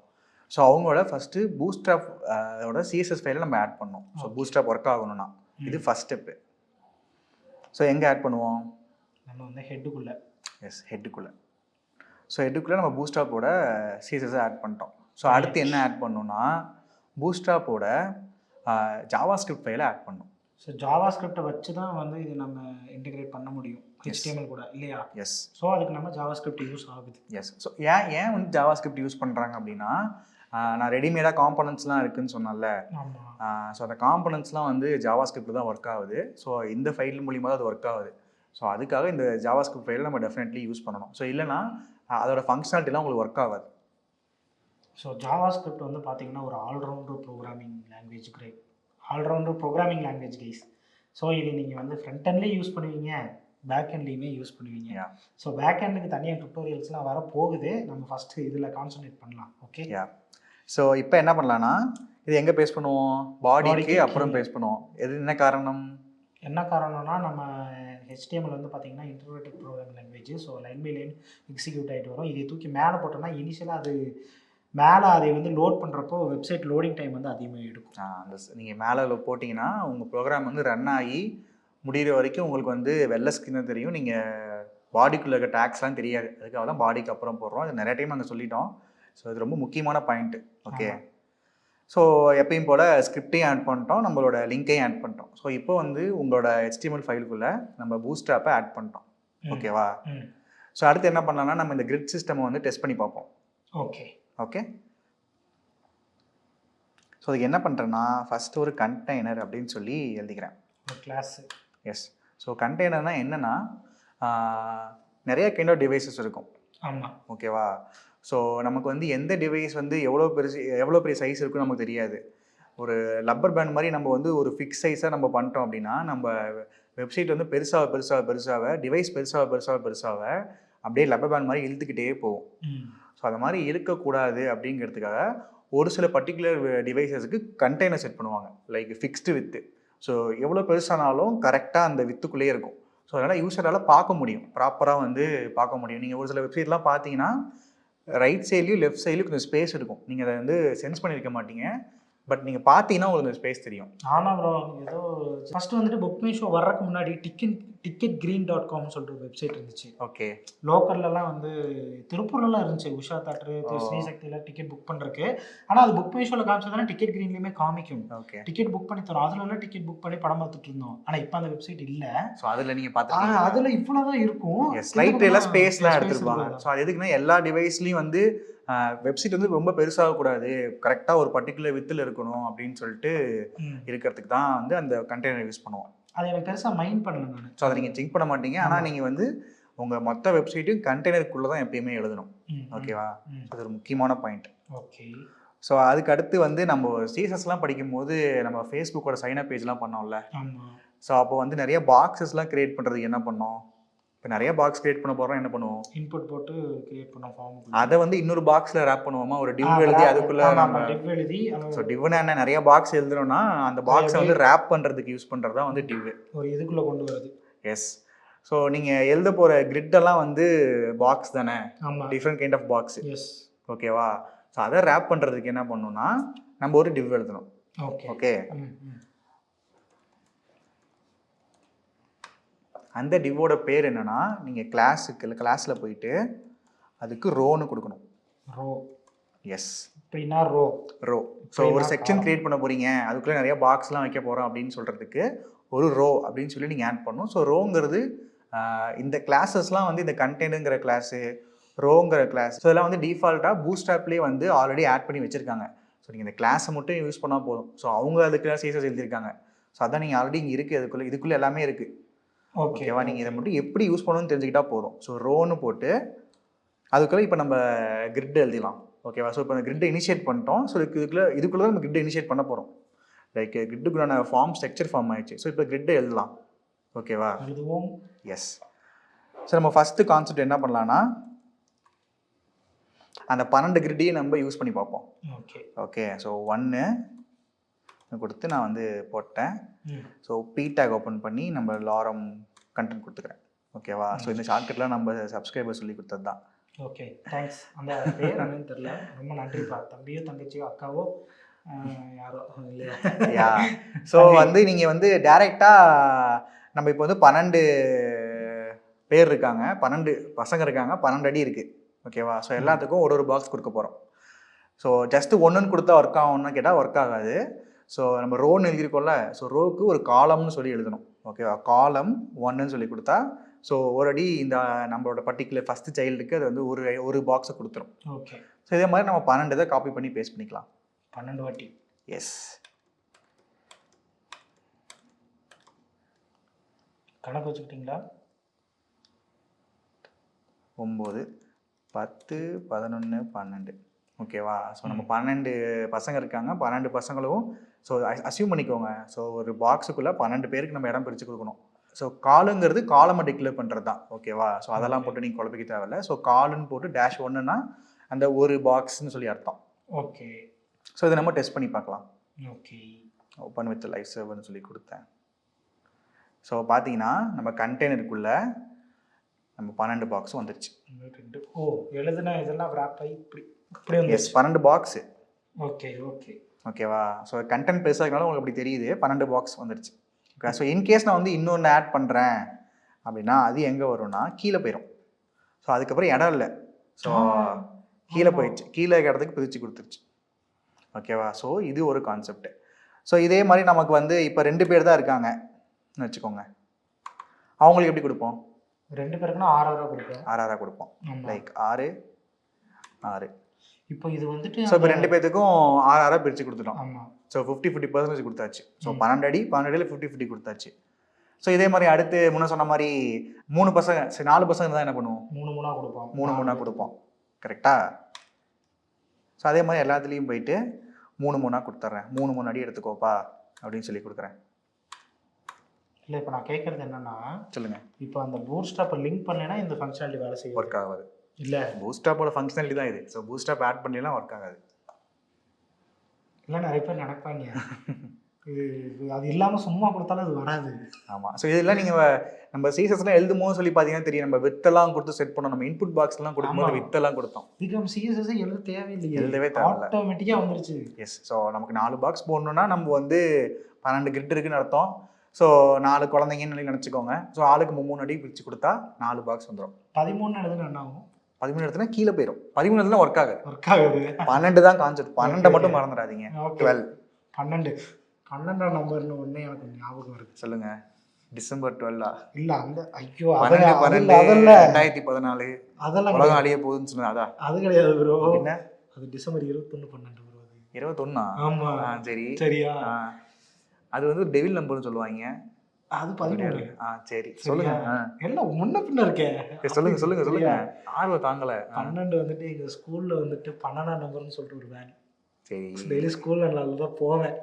ஸோ அவங்களோட ஃபஸ்ட்டு பூஸ்ட் ஆப் அதோட CSS ஃபைலை நம்ம ஆட் பண்ணோம். ஸோ பூஸ்ட் ஆப் ஒர்க் ஆகணும்னா இது ஃபஸ்ட் ஸ்டெப்பு. ஸோ எங்கே ஆட் பண்ணுவோம்? நம்ம வந்து ஹெட்டுக்குள்ளே. எஸ், ஹெட்டுக்குள்ளே. ஸோ ஹெட்டுக்குள்ளே நம்ம பூஸ்ட் ஆப்போட CSS ஆட் பண்ணிட்டோம். ஸோ அடுத்து என்ன ஆட் பண்ணோம்னா, பூஸ்ட் ஆப்போட ஜாவா ஸ்கிரிப்ட் ஃபைலை ஆட் பண்ணணும். ஸோ ஜாவா ஸ்கிரிப்டை வச்சு தான் வந்து இது நம்ம இன்டிகிரேட் பண்ண முடியும் HTML கூட, இல்லையா? எஸ். ஸோ அதுக்கு நம்ம ஜாவா ஸ்கிரிப்ட் யூஸ் ஆகுது. எஸ். ஸோ ஏன் வந்து ஜாவா ஸ்கிரிப்ட் யூஸ் பண்ணுறாங்க அப்படின்னா, நான் ரெடிமேடாக காம்பனன்ட்ஸ்லாம் இருக்குதுன்னு சொன்னேன்ல. ஸோ அந்த காம்பனன்ட்ஸ்லாம் வந்து ஜாவா ஸ்கிரிப்ட் தான் ஒர்க் ஆகுது. ஸோ இந்த ஃபைல் மூலிமா தான் அது ஒர்க் ஆகுது. ஸோ அதுக்காக இந்த ஜாவா ஸ்கிரிப்ட் ஃபைலை நம்ம டெஃபினெட்லி யூஸ் பண்ணணும். ஸோ இல்லைனா அதோட ஃபங்க்ஷனாலிட்டிலாம் உங்களுக்கு ஒர்க் ஆகாது. ஸோ ஜாவா ஸ்கிரிப்ட் வந்து பார்த்தீங்கன்னா ஒரு allrounder programming language guys. So இது நீங்கள் வந்து ஃப்ரண்ட் எண்ட்லேயும் யூஸ் பண்ணுவீங்க, பேக் எண்ட்லேயுமே யூஸ் பண்ணுவீங்க. ஸோ பேக் எண்டுக்கு தனியாக டுட்டோரியல்ஸ்லாம் வர போகுது. நம்ம ஃபஸ்ட்டு இதில் கான்சன்ட்ரேட் பண்ணலாம். ஓகே. ஸோ இப்போ என்ன பண்ணலான்னா, இது எங்கே பேஸ் பண்ணுவோம்? பாடிக்கு அப்புறம் பேஸ் பண்ணுவோம். என்ன காரணம்னா, நம்ம HTML வந்து பார்த்தீங்கன்னா interpreted programming language. So line by line execute ஆகிட்டு வரும். இதை தூக்கி மேலே போட்டோம்னா இனிஷியலாக அது மேலே அதை வந்து லோட் பண்ணுறப்போ வெப்சைட் லோடிங் டைம் வந்து அதிகமாக எடுக்கும். அந்த நீங்கள் மேலே போட்டிங்கன்னா உங்கள் ப்ரோக்ராம் வந்து ரன் ஆகி முடிகிற வரைக்கும் உங்களுக்கு வந்து வெள்ளை ஸ்கின்னு தெரியும். நீங்கள் பாடிக்குள்ளே இருக்க டேக்ஸ்லாம் தெரியாது. அதுக்காக தான் பாடிக்கு அப்புறம் போடுறோம். அது நிறைய டைம் நாங்கள் சொல்லிட்டோம். ஸோ இது ரொம்ப முக்கியமான பாயிண்ட்டு. ஓகே. ஸோ எப்பயும் போல் ஸ்கிரிப்டையும் ஆட் பண்ணிட்டோம், நம்மளோட லிங்க்கையும் ஆட் பண்ணிட்டோம். ஸோ இப்போ வந்து உங்களோட HTML ஃபைலுக்குள்ளே நம்ம பூஸ்ட் ஆப்பை ஆட் பண்ணிட்டோம். ஓகேவா? ஸோ அடுத்து என்ன பண்ணலாம்னா, நம்ம இந்த கிரிட் சிஸ்டமை வந்து டெஸ்ட் பண்ணி பார்ப்போம். ஓகே. ஸோ அதுக்கு என்ன பண்ணுறேன்னா, ஃபஸ்ட்டு ஒரு கண்டெய்னர் அப்படின்னு சொல்லி எழுதிக்கிறேன். கிளாஸ். எஸ். ஸோ கண்டெய்னர்னா என்னென்னா, நிறைய கைண்ட் ஆஃப் டிவைசஸ் இருக்கும். ஆமாம். ஓகேவா? ஸோ நமக்கு வந்து எந்த டிவைஸ் வந்து எவ்வளோ பெரிய சைஸ் இருக்குன்னு நமக்கு தெரியாது. ஒரு லப்பர் பேண்ட் மாதிரி நம்ம வந்து ஒரு ஃபிக்ஸ் சைஸாக நம்ம பண்ணிட்டோம் அப்படின்னா, நம்ம வெப்சைட் வந்து பெருசாக டிவைஸ் பெருசாக அப்படியே லப்பர் பேண்ட் மாதிரி இழுத்துக்கிட்டே போகும். ஸோ அந்த மாதிரி இழுக்கக்கூடாது அப்படிங்கிறதுக்காக ஒரு சில பர்டிகுலர் டிவைசஸுக்கு கண்டெய்னர் செட் பண்ணுவாங்க. Like fixed with. ஸோ எவ்வளோ பெருசானாலும் கரெக்டாக அந்த வித்துக்குள்ளேயே இருக்கும். ஸோ அதனால் யூஸரால் பார்க்க முடியும், ப்ராப்பராக வந்து பார்க்க முடியும். நீங்கள் ஒரு சில வெப்சைட்லாம் பார்த்தீங்கன்னா ரைட் சைட்லேயும் லெஃப்ட் சைட்லேயும் கொஞ்சம் ஸ்பேஸ் இருக்கும். நீங்கள் அதை வந்து சென்ஸ் பண்ணியிருக்க மாட்டீங்க. பட் நீங்கள் பார்த்தீங்கன்னா உங்களுக்கு ஸ்பேஸ் தெரியும். ஆமாம் ப்ரோ. ஏதோ ஃபஸ்ட்டு வந்துட்டு புக் மை ஷோ வர்றதுக்கு முன்னாடி ticketgreen.com சொல்லிட்டு ஒரு வெப்சைட் இருந்துச்சு. ஓகே. லோக்கல்லலாம் வந்து திருப்பூர்லலாம் இருந்துச்சு. உஷா தியேட்டரு, ஸ்ரீசக்தியில் டிக்கெட் புக் பண்ணுறக்கு. ஆனால் அது புக் மை ஷோவில் காமிச்சதானே டிக்கெட் கிரீன்லேயுமே காமிக்கும். ஓகே. டிக்கெட் புக் பண்ணி தரோம். அதுலலாம் டிக்கெட் புக் பண்ணி படம் பார்த்துட்டு இருந்தோம். ஆனால் இப்போ அந்த வெப்சைட் இல்லை. ஸோ அதில் நீங்கள் பார்த்துருக்கீங்க. அதில் இவ்வளோ தான் இருக்கும். ஸ்லைட் எல்லாம் ஸ்பேஸ்லாம் எடுத்துருப்பாங்க. ஸோ அது எதுக்குன்னா எல்லா டிவைஸ்லையும் வந்து வெப்சைட் வந்து ரொம்ப பெருசாகக்கூடாது, கரெக்டாக ஒரு பர்டிகுலர் வித்தில் இருக்கணும் அப்படின்னு சொல்லிட்டு இருக்கிறதுக்கு தான் வந்து அந்த கண்டெய்னர் யூஸ் பண்ணுவோம். அது எனக்கு பெருசாக மைண்ட் பண்ணல நான். ஸோ அதை நீங்கள் திங்க் பண்ண மாட்டீங்க. ஆனால் நீங்கள் வந்து உங்கள் மொத்த வெப்சைட்டையும் கண்டெய்னருக்குள்ளே தான் எப்பயுமே எழுதணும். ஓகேவா? அது ஒரு முக்கியமான பாயிண்ட். ஓகே. ஸோ அதுக்கு அடுத்து வந்து நம்ம சிஎஸ்எஸ்லாம் படிக்கும்போது நம்ம ஃபேஸ்புக்கோட சைனப் பேஜ்லாம் பண்ணோம்ல. ஸோ அப்போ வந்து நிறைய பாக்ஸஸ்லாம் கிரியேட் பண்ணுறதுக்கு என்ன பண்ணோம்? இப்போ நிறைய பாக்ஸ் கிரியேட் பண்ண போகிறோம், என்ன பண்ணுவோம்? இன்புட் போட்டு கிரியேட் பண்ணோம் ஃபார்ம். அதை வந்து இன்னொரு பாக்ஸில் ரேப் பண்ணுவோமா? ஒரு டிவ் எழுதி அதுக்குள்ளே நம்ம டிவ் எழுதி. ஸோ டிவ்னா என்ன, நிறைய பாக்ஸ் எழுதுறோம்னா அந்த பாக்ஸை வந்து ரேப் பண்ணுறதுக்கு யூஸ் பண்ணுறது தான் வந்து டிவ். ஒரு இதுக்குள்ளே கொண்டு வருது. எஸ். ஸோ நீங்கள் எழுத போகிற கிரிட்டெல்லாம் வந்து பாக்ஸ் தானே, different kind of box. Yes. ஓகேவா? ஸோ அதை ரேப் பண்ணுறதுக்கு என்ன பண்ணணும்னா நம்ம ஒரு டிவ் எழுதணும். ஓகே. அந்த டிவோட பேர் என்னன்னா, நீங்கள் கிளாஸில் போயிட்டு அதுக்கு ரோன்னு கொடுக்கணும். ரோ. எஸ். அப்படின்னா ரோ. ஸோ ஒரு செக்ஷன் கிரியேட் பண்ண போகிறீங்க, அதுக்குள்ளே நிறைய பாக்ஸ்லாம் வைக்க போகிறோம் அப்படின்னு சொல்கிறதுக்கு ஒரு ரோ அப்படின்னு சொல்லி நீங்கள் ஆட் பண்ணணும். ஸோ ரோங்கிறது இந்த கிளாஸஸ்லாம் வந்து இந்த கண்டெய்னருங்கிற கிளாஸு, ரோங்கிற கிளாஸ், ஸோ இதெல்லாம் வந்து டிஃபால்ட்டாக பூட்ஸ்ட்ராப்லேயே வந்து ஆல்ரெடி ஆட் பண்ணி வச்சுருக்காங்க. ஸோ நீங்கள் இந்த கிளாஸை மட்டும் யூஸ் பண்ணால் போதும். ஸோ அவங்க அதுக்கு சிஎஸ்எஸ் எழுதியிருக்காங்க. ஸோ அதான் நீங்கள் ஆல்ரெடி இங்கே இருக்குது, இதுக்குள்ளே எல்லாமே இருக்குது. ஓகேவா? நீங்கள் இதை மட்டும் எப்படி யூஸ் பண்ணணும்னு தெரிஞ்சுக்கிட்டா போதும். ஸோ ரோன்னு போட்டு அதுக்குள்ளே இப்போ நம்ம கிரிட் எழுதிடலாம். ஓகேவா? ஸோ இப்போ அந்த கிரிட்டை இனிஷியேட் பண்ணிட்டோம். ஸோ இதுக்குள்ளே தான் நம்ம கிரிட்டை இனிஷியேட் பண்ண போகிறோம். லைக் கிரிட்டுக்குள்ளான ஃபார்ம் ஸ்ட்ரக்சர் ஃபார்ம் ஆயிடுச்சு. ஸோ இப்போ கிரிட்டை எழுதலாம். ஓகேவா? எழுதுவோம். எஸ். ஸோ நம்ம ஃபஸ்ட்டு கான்செப்ட் என்ன பண்ணலான்னா, அந்த 12 கிரிட்டையும் நம்ம யூஸ் பண்ணி பார்ப்போம். ஓகே. ஸோ 1 கொடுத்து நான் வந்து போட்டேன். ஸோ பி டேக் ஓப்பன் பண்ணி நம்ம லாரம் கண்டென்ட் கொடுத்துக்கிறேன். ஓகேவா? ஸோ இந்த ஷார்ட்கட்லாம் நம்ம சப்ஸ்கிரைபர் சொல்லி கொடுத்தது தான். Okay, thanks. அந்த பேர் என்னன்னு தெரியல, ரொம்ப நன்றிப்பா. தம்பியோ தங்கச்சியோ அக்காவோ யாரோ இல்லையா? ஸோ வந்து நீங்கள் வந்து டேரெக்டாக நம்ம இப்போ வந்து 12 பேர் இருக்காங்க, 12 பசங்க இருக்காங்க, 12 அடி இருக்குது. ஓகேவா? ஸோ எல்லாத்துக்கும் ஒரு பாக்ஸ் கொடுக்க போகிறோம். ஸோ ஜஸ்ட்டு 1ன்னு கொடுத்தா ஒர்க் ஆகும்னு கேட்டால் ஒர்க் ஆகாது. ஸோ நம்ம ரோன்னு எழுதியிருக்கோம்ல, ஸோ ரோவுக்கு ஒரு காலம்னு சொல்லி எழுதணும். ஓகேவா? காலம் 1ன்னு சொல்லி கொடுத்தா ஸோ ஒரு அடி இந்த நம்மளோட பர்டிகுலர் ஃபஸ்ட்டு சைல்டுக்கு அது வந்து ஒரு பாக்ஸை கொடுத்துரும். ஓகே. ஸோ இதே மாதிரி நம்ம 12 இதை காப்பி பண்ணி பேஸ்ட் பண்ணிக்கலாம். 12 வாட்டி. எஸ். கணக்கு வச்சுக்கிட்டீங்களா? 9 10 11 12. ஓகேவா? ஸோ நம்ம 12 பசங்க இருக்காங்க, 12 பசங்களும் ஸோ அசியூம் பண்ணிக்கோங்க. ஸோ ஒரு பாக்ஸுக்குள்ளே 12 பேருக்கு நம்ம இடம் பிரித்து கொடுக்கணும். ஸோ காலுங்கிறது காலமை டிக்ளேர் பண்ணுறது தான். ஓகேவா? ஸோ அதெல்லாம் போட்டு நீங்கள் குழப்பிக்க தேவையில்ல. ஸோ காலுன்னு போட்டு -1ன்னா அந்த ஒரு பாக்ஸ்ன்னு சொல்லி அர்த்தம். ஓகே. ஸோ இதை நம்ம டெஸ்ட் பண்ணி பார்க்கலாம். ஓகே. ஓப்பன் வித் லைவ் சர்வர்னு சொல்லி கொடுத்தேன். ஸோ பார்த்தீங்கன்னா நம்ம கண்டெய்னருக்குள்ளே நம்ம 12 பாக்ஸும் வந்துருச்சு. ஓ, எழுதுனா இதெல்லாம் wrap ஆகி இப்படி 12 பாக்ஸு. ஓகே. ஓகே. ஓகேவா? ஸோ கண்டென்ட் பெருசாகனால உங்களுக்கு அப்படி தெரியுது, 12 பாக்ஸ் வந்துருச்சு. ஓகே. ஸோ இன்கேஸ் நான் வந்து இன்னொன்று ஆட் பண்ணுறேன் அப்படின்னா அது எங்கே வரும்னா கீழே போயிடும். ஸோ அதுக்கப்புறம் இடம் இல்லை. ஸோ கீழே போயிடுச்சு, கீழே இடத்துக்கு பிரித்து கொடுத்துருச்சு. ஓகேவா? ஸோ இது ஒரு கான்செப்ட். ஸோ இதே மாதிரி நமக்கு வந்து இப்போ 2 பேர் தான் இருக்காங்கன்னு வச்சுக்கோங்க. அவங்களுக்கு எப்படி கொடுப்போம்? 2 பேருக்குன்னா 6 கொடுப்போம். 6 கொடுப்போம். லைக் 6 6. இப்போ இது வந்துட்டு ஸோ இப்போ 2 பேத்துக்கும் 6 பிரித்து கொடுத்துட்டோம். ஆமாம். ஸோ 50-50% கொடுத்தாச்சு. ஸோ 12 அடி 12 அடியில் 50-50 கொடுத்தாச்சு. ஸோ இதே மாதிரி அடுத்து முன்ன சொன்ன மாதிரி 3 பசங்க, சரி 4 பசங்க தான் என்ன பண்ணுவோம்? 3 கொடுப்போம். 3 கொடுப்போம். கரெக்டாக? ஸோ அதே மாதிரி எல்லாத்துலேயும் போயிட்டு 3 கொடுத்துட்றேன். 3 அடி எடுத்துக்கோப்பா அப்படின்னு சொல்லி கொடுக்குறேன். இல்லை, இப்போ நான் கேட்குறது என்னென்னா, சொல்லுங்கள். இப்போ அந்த பூட்ஸ்ட்ராப்பை லிங்க் பண்ணலைன்னா இந்த ஃபங்க்ஷனாலிட்டி வேலை செய்யும், ஒர்க் ஆகாது. இல்லை, பூட்ஸ்ட்ராப்போட ஃபங்க்ஷனாலிட்டி தான் இது. ஸோ பூட்ஸ்ட்ராப் ஆட் பண்ணலாம் ஒர்க் ஆகாது. இல்லை, நிறைய பேர் நினைப்பாங்க இது அது இல்லாமல் சும்மா கொடுத்தாலும் அது வராது. ஆமாம். ஸோ இதெல்லாம் நீங்கள் நம்ம சிஎஸ்எஸ்லாம் எழுதும் போது சொல்லி பார்த்தீங்கன்னா தெரியும், நம்ம வித்தெல்லாம் கொடுத்து செட் பண்ணோம். நம்ம இன்புட் பாக்ஸ்லாம் கொடுக்கும்போது வித்தெல்லாம் கொடுத்தோம். இதுக்கு நம்ம சிஎஸ்எஸ் எழுத தேவையில்லையே, எழுதவே தேவையில்லை, ஆட்டோமேட்டிக்காக வந்துருச்சு. எஸ். ஸோ நமக்கு 4 பாக்ஸ் போடணுன்னா நம்ம வந்து 12 கிரிட் இருக்குன்னு அர்த்தம். ஸோ 4 குழந்தைங்கன்னு நினச்சிக்கோங்க. ஸோ ஆளுக்கு 3 அடி பிரித்து கொடுத்தா 4 பாக்ஸ் வந்துடும். 13 எழுதுனா என்ன ஆகும்? 13 இடத்துல கீழே போயிடும். 13 இடத்துல ஒர்க் ஆகாது. 12 தான் கான்செப்ட். 12 மட்டும் மறந்துடாதீங்க. 12 12 நம்பர்னு ஒண்ணே எனக்கு ஞாபகம் வருது. சொல்லுங்க. டிசம்பர் 12 இல்ல அந்த ஐயோ 2014 அதெல்லாம் உலகம் அழிய போகுதுன்னு சொன்னது அதான். அது கிடையாது ப்ரோ. என்ன? அது டிசம்பர் 21/12 ப்ரோ. 21. ஆமா. சரி சரியா? அது வந்து டெவில் நம்பர்னு சொல்லுவாங்க. அது 13. சரி சொல்லுங்க. எல்லாம் முன்ன பின்ன இருக்கே. சொல்லுங்க. ஆர்வம் தாங்கல. 12 வந்துட்டு எங்க ஸ்கூல்ல வந்துட்டு 12ஆம் நம்பர்னு சொல்லிட்டு ஒரு வேன். சரி. டெய்லி ஸ்கூல்ல நான் தான் போவேன்.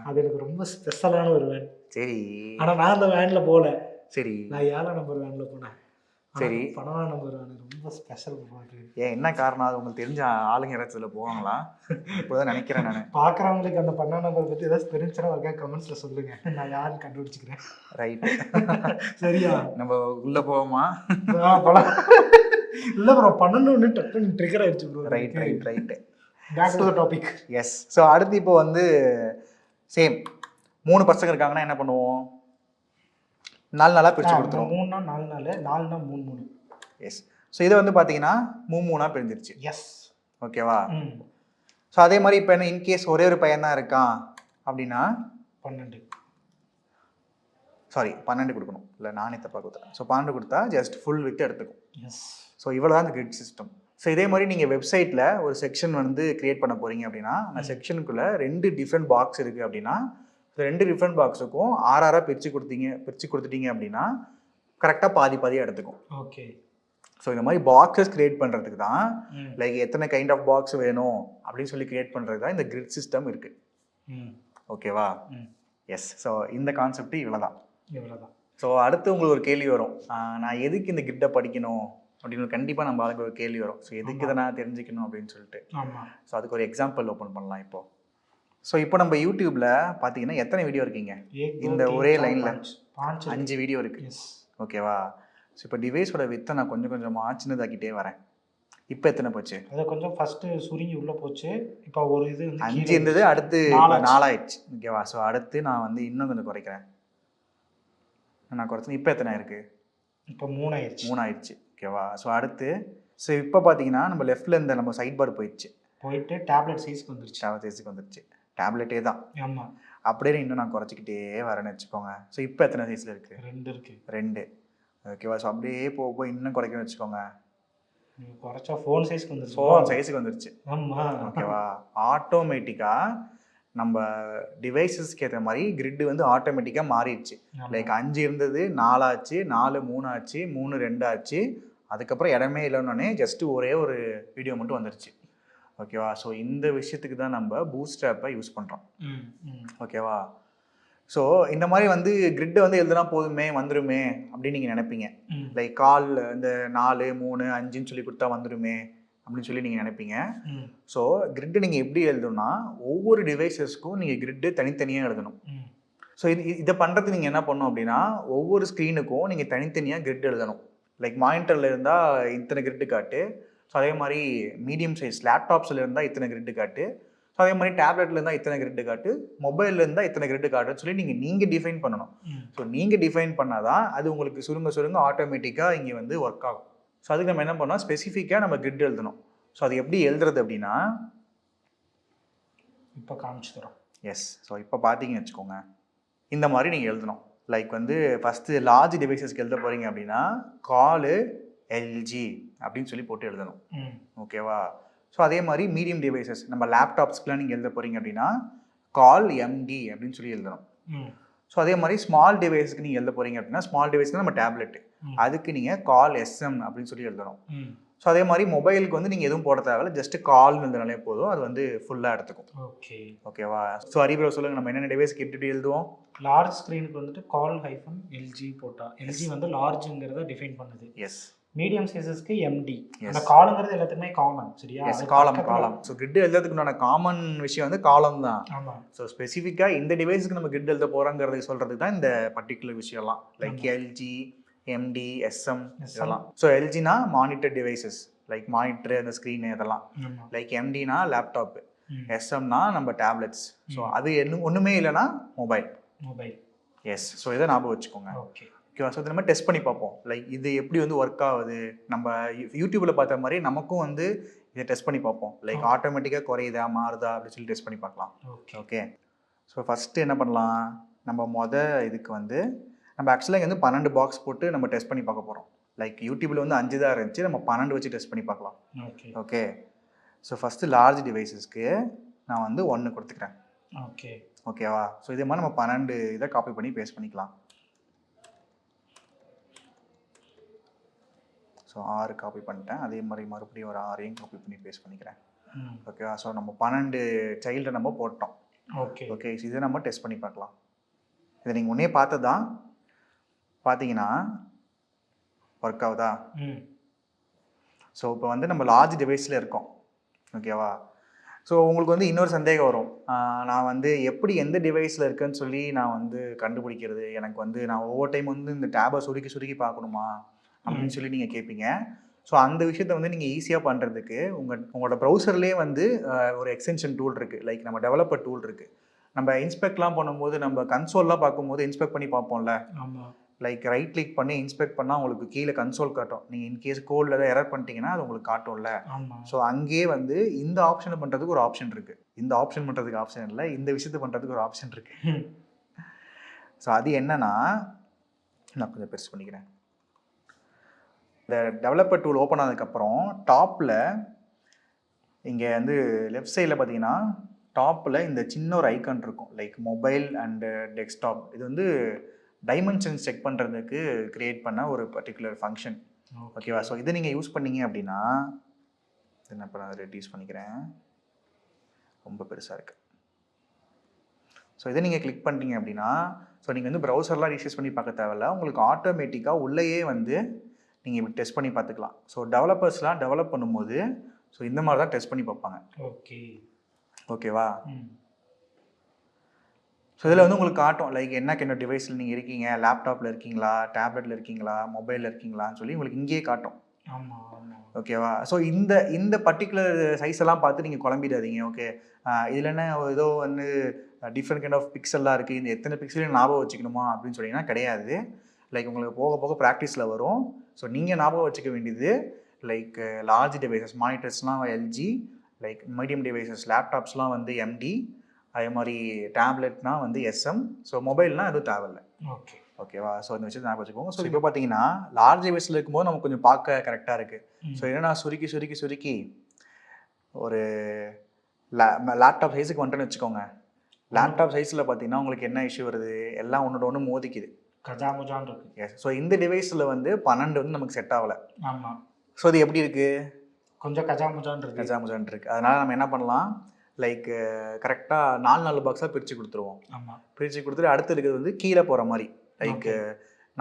அது எனக்கு ரொம்ப ஸ்பெஷலான ஒரு வேன். சரி. ஆனா நான் அந்த வேன்ல போல. சரி. நான் 7ஆம் நம்பர் வேன்ல போனேன். சரி. 12ஆம் நம்பர் வேன் ரொம்ப ஸ்பெஷல் போட்டு. ஏன் என்ன காரணம்? அது உங்களுக்கு தெரிஞ்ச ஆளுங்க யாராச்சும் போவாங்களா? இப்போதான் நினைக்கிறேன் நான். பாக்குறவங்களுக்கு அந்த 12ஆம் நம்பர் பத்தி ஏதாவது தெரிஞ்சுன்னா ஒரு கமெண்ட்ஸ்ல சொல்லுங்க. நான் யாருன்னு கண்டுபிடிச்சிக்கிறேன். ரைட். சரியா? நம்ம உள்ள போவோமா? இல்ல ப்ரோ 12 டக்குன்னு ட்ரிகர் ஆயிடுச்சு bro. Right. Back to the topic. Yes. So அடுத்து இப்போ வந்து சேம் 3 பசங்க இருக்காங்கன்னா என்ன பண்ணுவோம்? 4 நாளாக பிரித்து கொடுத்துருவோம். 3 நாள் 4 நாள் 4 நாள் 3 3. எஸ். ஸோ இதை வந்து பார்த்தீங்கன்னா 3 பிரிஞ்சிருச்சு. எஸ். ஓகேவா? ஸோ அதே மாதிரி இப்போ என்ன இன்கேஸ் ஒரே ஒரு பையன் தான் இருக்கான் அப்படின்னா 12 கொடுக்கணும். இல்லை நானே தப்பாக கொடுத்தேன். ஸோ 12 கொடுத்தா ஜஸ்ட் ஃபுல் வித் எடுத்துக்கும். எஸ். ஸோ இவ்வளோ தான் இந்த கிரிட் சிஸ்டம். ஸோ இதே மாதிரி நீங்கள் வெப்சைட்டில் ஒரு செக்ஷன் வந்து கிரியேட் பண்ண போகிறீங்க அப்படின்னா அந்த செக்ஷனுக்குள்ளே 2 டிஃப்ரெண்ட் பாக்ஸ் இருக்குது அப்படின்னா 2 டிஃப்ரெண்ட் பாக்ஸுக்கும் 6 பிரித்து கொடுத்துட்டீங்க அப்படின்னா கரெக்டாக பாதியாக எடுத்துக்கும். ஓகே. ஸோ இந்த மாதிரி பாக்ஸஸ் கிரியேட் பண்ணுறதுக்கு தான் லைக் எத்தனை கைண்ட் ஆஃப் பாக்ஸ் வேணும் அப்படின்னு சொல்லி கிரியேட் பண்ணுறது தான் இந்த கிரிட் சிஸ்டம் இருக்குது. ஓகேவா? எஸ். ஸோ இந்த கான்செப்ட் இவ்வளோதான். ஸோ அடுத்து உங்களுக்கு ஒரு கேள்வி வரும், நான் எதுக்கு இந்த கிரிட்டை படிக்கணும் அப்படின்னு கண்டிப்பாக நம்ம ஆளுக்கு ஒரு கேள்வி வரும். ஸோ எதுக்கு இதை நான் தெரிஞ்சுக்கணும் அப்படின்னு சொல்லிட்டு. ஸோ அதுக்கு ஒரு எக்ஸாம்பிள் ஓப்பன் பண்ணலாம் இப்போ. ஸோ இப்போ நம்ம யூடியூப்பில் பார்த்தீங்கன்னா எத்தனை வீடியோ இருக்கீங்க? இந்த ஒரே லைனில் 5 வீடியோ இருக்குது. ஓகேவா? ஸோ இப்போ டிவைஸோட வித்தை நான் கொஞ்சம் கொஞ்சமாக சின்னதாக்கிட்டே வரேன். இப்போ எத்தனை போச்சு? அதை கொஞ்சம் ஃபஸ்ட்டு சுருங்கி உள்ளே போச்சு. இப்போ ஒரு இது 5 இருந்தது, அடுத்து 4 ஆயிடுச்சு. ஓகேவா? ஸோ அடுத்து நான் வந்து இன்னும் கொஞ்சம் குறைக்கிறேன். நான் குறைச்சேன். இப்போ எத்தனை இருக்குது? இப்போ 3 ஆயிடுச்சு. ஓகேவா? ஸோ அடுத்து இப்போ பார்த்தீங்கன்னா நம்ம லெஃப்டில் இருந்த நம்ம சைட் பார் போயிட்டு டேப்லெட் சைஸ்க்கு வந்துருச்சு. டேப்லெட்டே தான். ஆமாம். அப்படியே இன்னும் நான் குறைச்சிக்கிட்டே வரேன்னு வச்சுக்கோங்க. ஸோ இப்போ எத்தனை சைஸில் இருக்குது? 2 இருக்குது. 2. ஓகேவா? ஸோ அப்படியே போக இன்னும் குறைக்கணும்னு வச்சுக்கோங்க. குறைச்சா ஃபோன் சைஸுக்கு வந்துருச்சு. ஆமாம். ஓகேவா? ஆட்டோமேட்டிக்காக நம்ம டிவைசஸ்க்கு ஏற்ற மாதிரி கிரிட்டு வந்து ஆட்டோமேட்டிக்காக மாறிடுச்சு. லைக் 5 இருந்தது 4 ஆச்சு, 4 3 ஆச்சு, 3 2 ஆச்சு. அதுக்கப்புறம் இடமே இல்லைன்னொன்னே ஜஸ்ட்டு ஒரே ஒரு வீடியோ மட்டும் வந்துருச்சு. ஓகேவா? ஸோ இந்த விஷயத்துக்கு தான் நம்ம பூஸ்ட் ஆப்பை யூஸ் பண்ணுறோம். ஓகேவா? ஸோ இந்த மாதிரி வந்து கிரிட்டை வந்து எழுதுனா போதுமே வந்துருமே அப்படின்னு நீங்கள் நினைப்பீங்க. லைக் கால் இந்த 4 3 5ன்னு சொல்லி கொடுத்தா வந்துருமே அப்படின்னு சொல்லி நீங்கள் நினைப்பீங்க. ஸோ கிரிட்டு நீங்கள் எப்படி எழுதணும்னா ஒவ்வொரு டிவைசஸ்க்கும் நீங்கள் கிரிட்டு தனித்தனியாக எழுதணும். ஸோ இதை பண்ணுறதுக்கு நீங்கள் என்ன பண்ணணும் அப்படின்னா ஒவ்வொரு ஸ்க்ரீனுக்கும் நீங்கள் தனித்தனியாக கிரிட் எழுதணும். லைக் மானிட்டரில் இருந்தால் இத்தனை கிரிட்டு காட்டு. ஸோ அதே மாதிரி மீடியம் சைஸ் லேப்டாப்ஸில் இருந்தால் இத்தனை கிரிட்டு காட்டு. ஸோ அதே மாதிரி டேப்லெட்டில் இருந்தால் இத்தனை கிரிட்டு காட்டு, மொபைலில் இருந்தால் இத்தனை கிரிட்டு காட்டுன்னு சொல்லி நீங்கள் டிஃபைன் பண்ணணும். ஸோ நீங்கள் டிஃபைன் பண்ணால் தான் அது உங்களுக்கு சுருங்க ஆட்டோமேட்டிக்காக இங்கே வந்து ஒர்க் ஆகும். ஸோ அதுக்கு நம்ம என்ன பண்ணோம், ஸ்பெசிஃபிக்காக நம்ம கிரிட் எழுதணும். ஸோ அது எப்படி எழுதுறது அப்படின்னா இப்போ காமிச்சு தரோம். எஸ். ஸோ இப்போ பார்த்தீங்கன்னு வச்சுக்கோங்க, இந்த மாதிரி நீங்கள் எழுதணும். லைக் வந்து ஃபஸ்ட்டு லார்ஜ் டிவைசஸ்க்கு எழுத போகிறீங்க அப்படின்னா காலு எல்ஜி அப்படின்னு சொல்லி போட்டு எழுதணும். ஓகேவா? ஸோ அதே மாதிரி மீடியம் டிவைசஸ் நம்ம லேப்டாப்ஸ்க்குலாம் நீங்கள் எழுத போகிறீங்க அப்படின்னா கால் எம்டி அப்படின்னு சொல்லி எழுதணும். ஸோ அதே மாதிரி ஸ்மால் டிவைஸ்க்கு நீங்கள் எழுத போகிறீங்க அப்படின்னா ஸ்மால் டிவைஸ்னால் நம்ம டேப்லெட்டு, அதுக்கு நீங்கள் கால் எஸ்எம் அப்படின்னு சொல்லி எழுதணும். ஸோ அதே மாதிரி மொபைலுக்கு வந்து நீங்கள் எதுவும் போட தேவையில்ல, ஜஸ்ட்டு கால்னு எழுதினாலே போதும், அது வந்து ஃபுல்லாக எடுத்துக்கும். ஓகேவா? ஸோ ஹரிப்ரோ சொல்லுங்கள், நம்ம என்னென்ன டிவைஸ்க்கு எப்படி எழுதுவோம்? லார்ஜ் ஸ்க்ரீனுக்கு வந்துட்டு கால் -LG போட்டால் எல்ஜி வந்து லார்ஜுங்கிறத டிஃபைன் பண்ணுது. எஸ். மீடியம் சைஸஸ்க்கு எம்டி. அந்த காலங்கிறது எல்லாத்துக்குமே காமன். சரியா? எஸ், காலம். ஸோ கிரிட் எழுதுறதுக்குண்டான காமன் விஷயம் வந்து காலம் தான். ஆமாம். ஸோ ஸ்பெசிஃபிக்காக இந்த டிவைஸுக்கு நம்ம கிரிட் எழுத போகிறோங்கிறது சொல்கிறதுக்கு தான் இந்த பர்டிகுலர் விஷயம்லாம். லைக் எல்ஜி, எம்டி, எஸ்எம் இதெல்லாம். ஸோ எல்ஜினா மானிட்டர் டிவைசஸ் லைக் மானிட்டரு, அந்த ஸ்க்ரீனு இதெல்லாம். லைக் எம்டினா லேப்டாப்பு, எஸ்எம்னா நம்ம டேப்லெட்ஸ். ஸோ அது ஒன்றுமே இல்லைன்னா மொபைல். எஸ். ஸோ இதை ஞாபகம் வச்சுக்கோங்க. ஓகே. ஓகேவா? ஸோ நம்ம டெஸ்ட் பண்ணி பார்ப்போம். லைக் இது எப்படி வந்து ஒர்க் ஆகுது, நம்ம யூடியூப்ல பார்த்த மாதிரி நமக்கும் வந்து இதை டெஸ்ட் பண்ணி பார்ப்போம். லைக் ஆட்டோமேட்டிக்காக குறையுதா மாறுதா அப்படின்னு சொல்லி டெஸ்ட் பண்ணி பார்க்கலாம். ஓகே. ஸோ ஃபஸ்ட்டு என்ன பண்ணலாம், நம்ம இதுக்கு வந்து நம்ம ஆக்சுவலாக இங்கே வந்து 12 பாக்ஸ் போட்டு நம்ம டெஸ்ட் பண்ணி பார்க்க போகிறோம். லைக் யூடியூப்ல வந்து 5 தான் இருந்துச்சு, நம்ம 12 வச்சு டெஸ்ட் பண்ணி பார்க்கலாம். ஓகே. ஸோ ஃபஸ்ட்டு லார்ஜ் டிவைசஸ்க்கு நான் வந்து 1 கொடுத்துக்கிறேன். ஓகே. ஓகேவா? ஸோ இதே மாதிரி நம்ம 12 இதை காப்பி பண்ணி பேஸ்ட் பண்ணிக்கலாம். ஸோ 6 காப்பி பண்ணிட்டேன். அதே மாதிரி மறுபடியும் ஒரு 6ஐயும் காப்பி பண்ணி பேஸ்ட் பண்ணிக்கிறேன். ஓகேவா? ஸோ நம்ம 12 சைல்டை நம்ம போட்டோம். ஓகே. ஓகே. இதை நம்ம டெஸ்ட் பண்ணி பார்க்கலாம். இதை நீங்கள் முன்னே பார்த்ததான் பார்த்தீங்கன்னா ஒர்க் ஆகுதா? ஸோ இப்போ வந்து நம்ம லார்ஜ் டிவைஸில் இருக்கோம். ஓகேவா? ஸோ உங்களுக்கு வந்து இன்னொரு சந்தேகம் வரும், நான் வந்து எப்படி எந்த டிவைஸில் இருக்குன்னு சொல்லி நான் வந்து கண்டுபிடிக்கிறது, எனக்கு வந்து நான் ஒவ்வொரு டைம் வந்து இந்த டேபை சுருக்கி பார்க்கணுமா அப்படின்னு சொல்லி நீங்கள் கேட்பீங்க. ஸோ அந்த விஷயத்த வந்து நீங்கள் ஈஸியாக பண்ணுறதுக்கு உங்களோட ப்ரௌசர்லேயே வந்து ஒரு எக்ஸ்டென்ஷன் டூல் இருக்குது. லைக் நம்ம டெவலப்பர் டூல் இருக்குது. நம்ம இன்ஸ்பெக்ட்லாம் பண்ணும்போது நம்ம கன்சோல்லாம் பார்க்கும்போது இன்ஸ்பெக்ட் பண்ணி பார்ப்போம்ல. ஆமாம். லைக் ரைட் கிளிக் பண்ணி இன்ஸ்பெக்ட் பண்ணால் உங்களுக்கு கீழே கன்சோல் காட்டும். நீங்கள் இன்கேஸ் கோடில் ஏதாவது எரர் பண்ணிட்டீங்கன்னா அது உங்களுக்கு காட்டும்ல. ஸோ அங்கேயே வந்து இந்த ஆப்ஷனை பண்ணுறதுக்கு ஒரு ஆப்ஷன் இருக்குது. இந்த ஆப்ஷன் பண்ணுறதுக்கு ஆப்ஷன் இல்லை, இந்த விஷயத்தை பண்ணுறதுக்கு ஒரு ஆப்ஷன் இருக்குது. ஸோ அது என்னன்னா, நான் கொஞ்சம் பெருசு பண்ணிக்கிறேன். இந்த டெவலப்பர் டூல் ஓப்பன் ஆனதுக்கப்புறம் டாப்பில் இங்கே வந்து லெஃப்ட் சைடில் பார்த்தீங்கன்னா டாப்பில் இந்த சின்ன ஒரு ஐக்கான் இருக்கும், லைக் மொபைல் அண்டு டெஸ்க்டாப். இது வந்து டைமென்ஷன்ஸ் செக் பண்ணுறதுக்கு க்ரியேட் பண்ண ஒரு பர்டிகுலர் ஃபங்க்ஷன். ஓகேவா? ஸோ இதை நீங்கள் யூஸ் பண்ணீங்க அப்படின்னா, என்ன இப்போ நான் ரெடியூஸ் பண்ணிக்கிறேன், ரொம்ப பெருசாக இருக்குது. ஸோ இதை நீங்கள் கிளிக் பண்ணிட்டீங்க அப்படின்னா, ஸோ நீங்கள் வந்து ப்ரௌசர்லாம் ரீசர்ச் பண்ணி பார்க்க தேவையில்ல, உங்களுக்கு ஆட்டோமேட்டிக்காக உள்ளேயே வந்து நீங்கள் இப்படி டெஸ்ட் பண்ணி பார்த்துக்கலாம். ஸோ டெவலப்பர்ஸ்லாம் டெவலப் பண்ணும்போது ஸோ இந்த மாதிரி தான் டெஸ்ட் பண்ணி பார்ப்பாங்க. ஓகேவா? ஸோ இதில் வந்து உங்களுக்கு காட்டும், லைக் என்ன டிவைஸில் நீங்கள் இருக்கீங்க, லேப்டாப்பில் இருக்கீங்களா, டேப்லெட்டில் இருக்கீங்களா, மொபைலில் இருக்கீங்களான்னு சொல்லி உங்களுக்கு இங்கேயே காட்டும். ஓகேவா? ஸோ இந்த பர்டிகுலர் சைஸ் எல்லாம் பார்த்து நீங்கள் குழம்பிடாதீங்க. ஓகே, இதில் என்ன ஏதோ வந்து டிஃப்ரெண்ட் கைண்ட் ஆஃப் பிக்சல்லாம் இருக்குது, இந்த எத்தனை பிக்சலையும் ஞாபகம் வச்சுக்கணுமா அப்படின்னு சொன்னீங்கன்னா கிடையாது. லைக் உங்களுக்கு போக போக ப்ராக்டிஸில் வரும். ஸோ நீங்கள் ஞாபகம் வச்சுக்க வேண்டியது லைக் லார்ஜ் டிவைசஸ் மானிட்டர்ஸ்லாம் எல்ஜி, லைக் மீடியம் டிவைசஸ் லேப்டாப்ஸ்லாம் வந்து எம்டி, அதே மாதிரி டேப்லெட்னா வந்து எஸ்எம். ஸோ மொபைல்னால் எதுவும் தேவையில்லை. ஓகேவா? ஸோ இந்த விஷயத்தை ஞாபகம் வச்சுக்கோங்க. ஸோ இப்போ பார்த்தீங்கன்னா லார்ஜ் டிவைஸில் இருக்கும்போது நமக்கு கொஞ்சம் பார்க்க கரெக்டாக இருக்குது. ஸோ என்னன்னா சுருக்கி ஒரு லேப்டாப் சைஸுக்கு வந்துட்டுன்னு வச்சுக்கோங்க. லேப்டாப் சைஸில் பார்த்தீங்கன்னா உங்களுக்கு என்ன இஷ்யூ வருது, எல்லாம் ஒன்றோட ஒன்று மோதிக்குது. எஸ். ஸோ இந்த டிவைஸில் வந்து 12 வந்து நமக்கு செட் ஆகலை. ஆமாம். ஸோ இது எப்படி இருக்குது, கொஞ்சம் கஜாமுஜான் இருக்குது. அதனால் நம்ம என்ன பண்ணலாம், லைக் கரெக்டாக 4 பாக்ஸாக பிரித்து கொடுத்துருவோம். ஆமாம். பிரித்து கொடுத்துட்டு அடுத்து இருக்கிறது வந்து கீழே போகிற மாதிரி, லைக்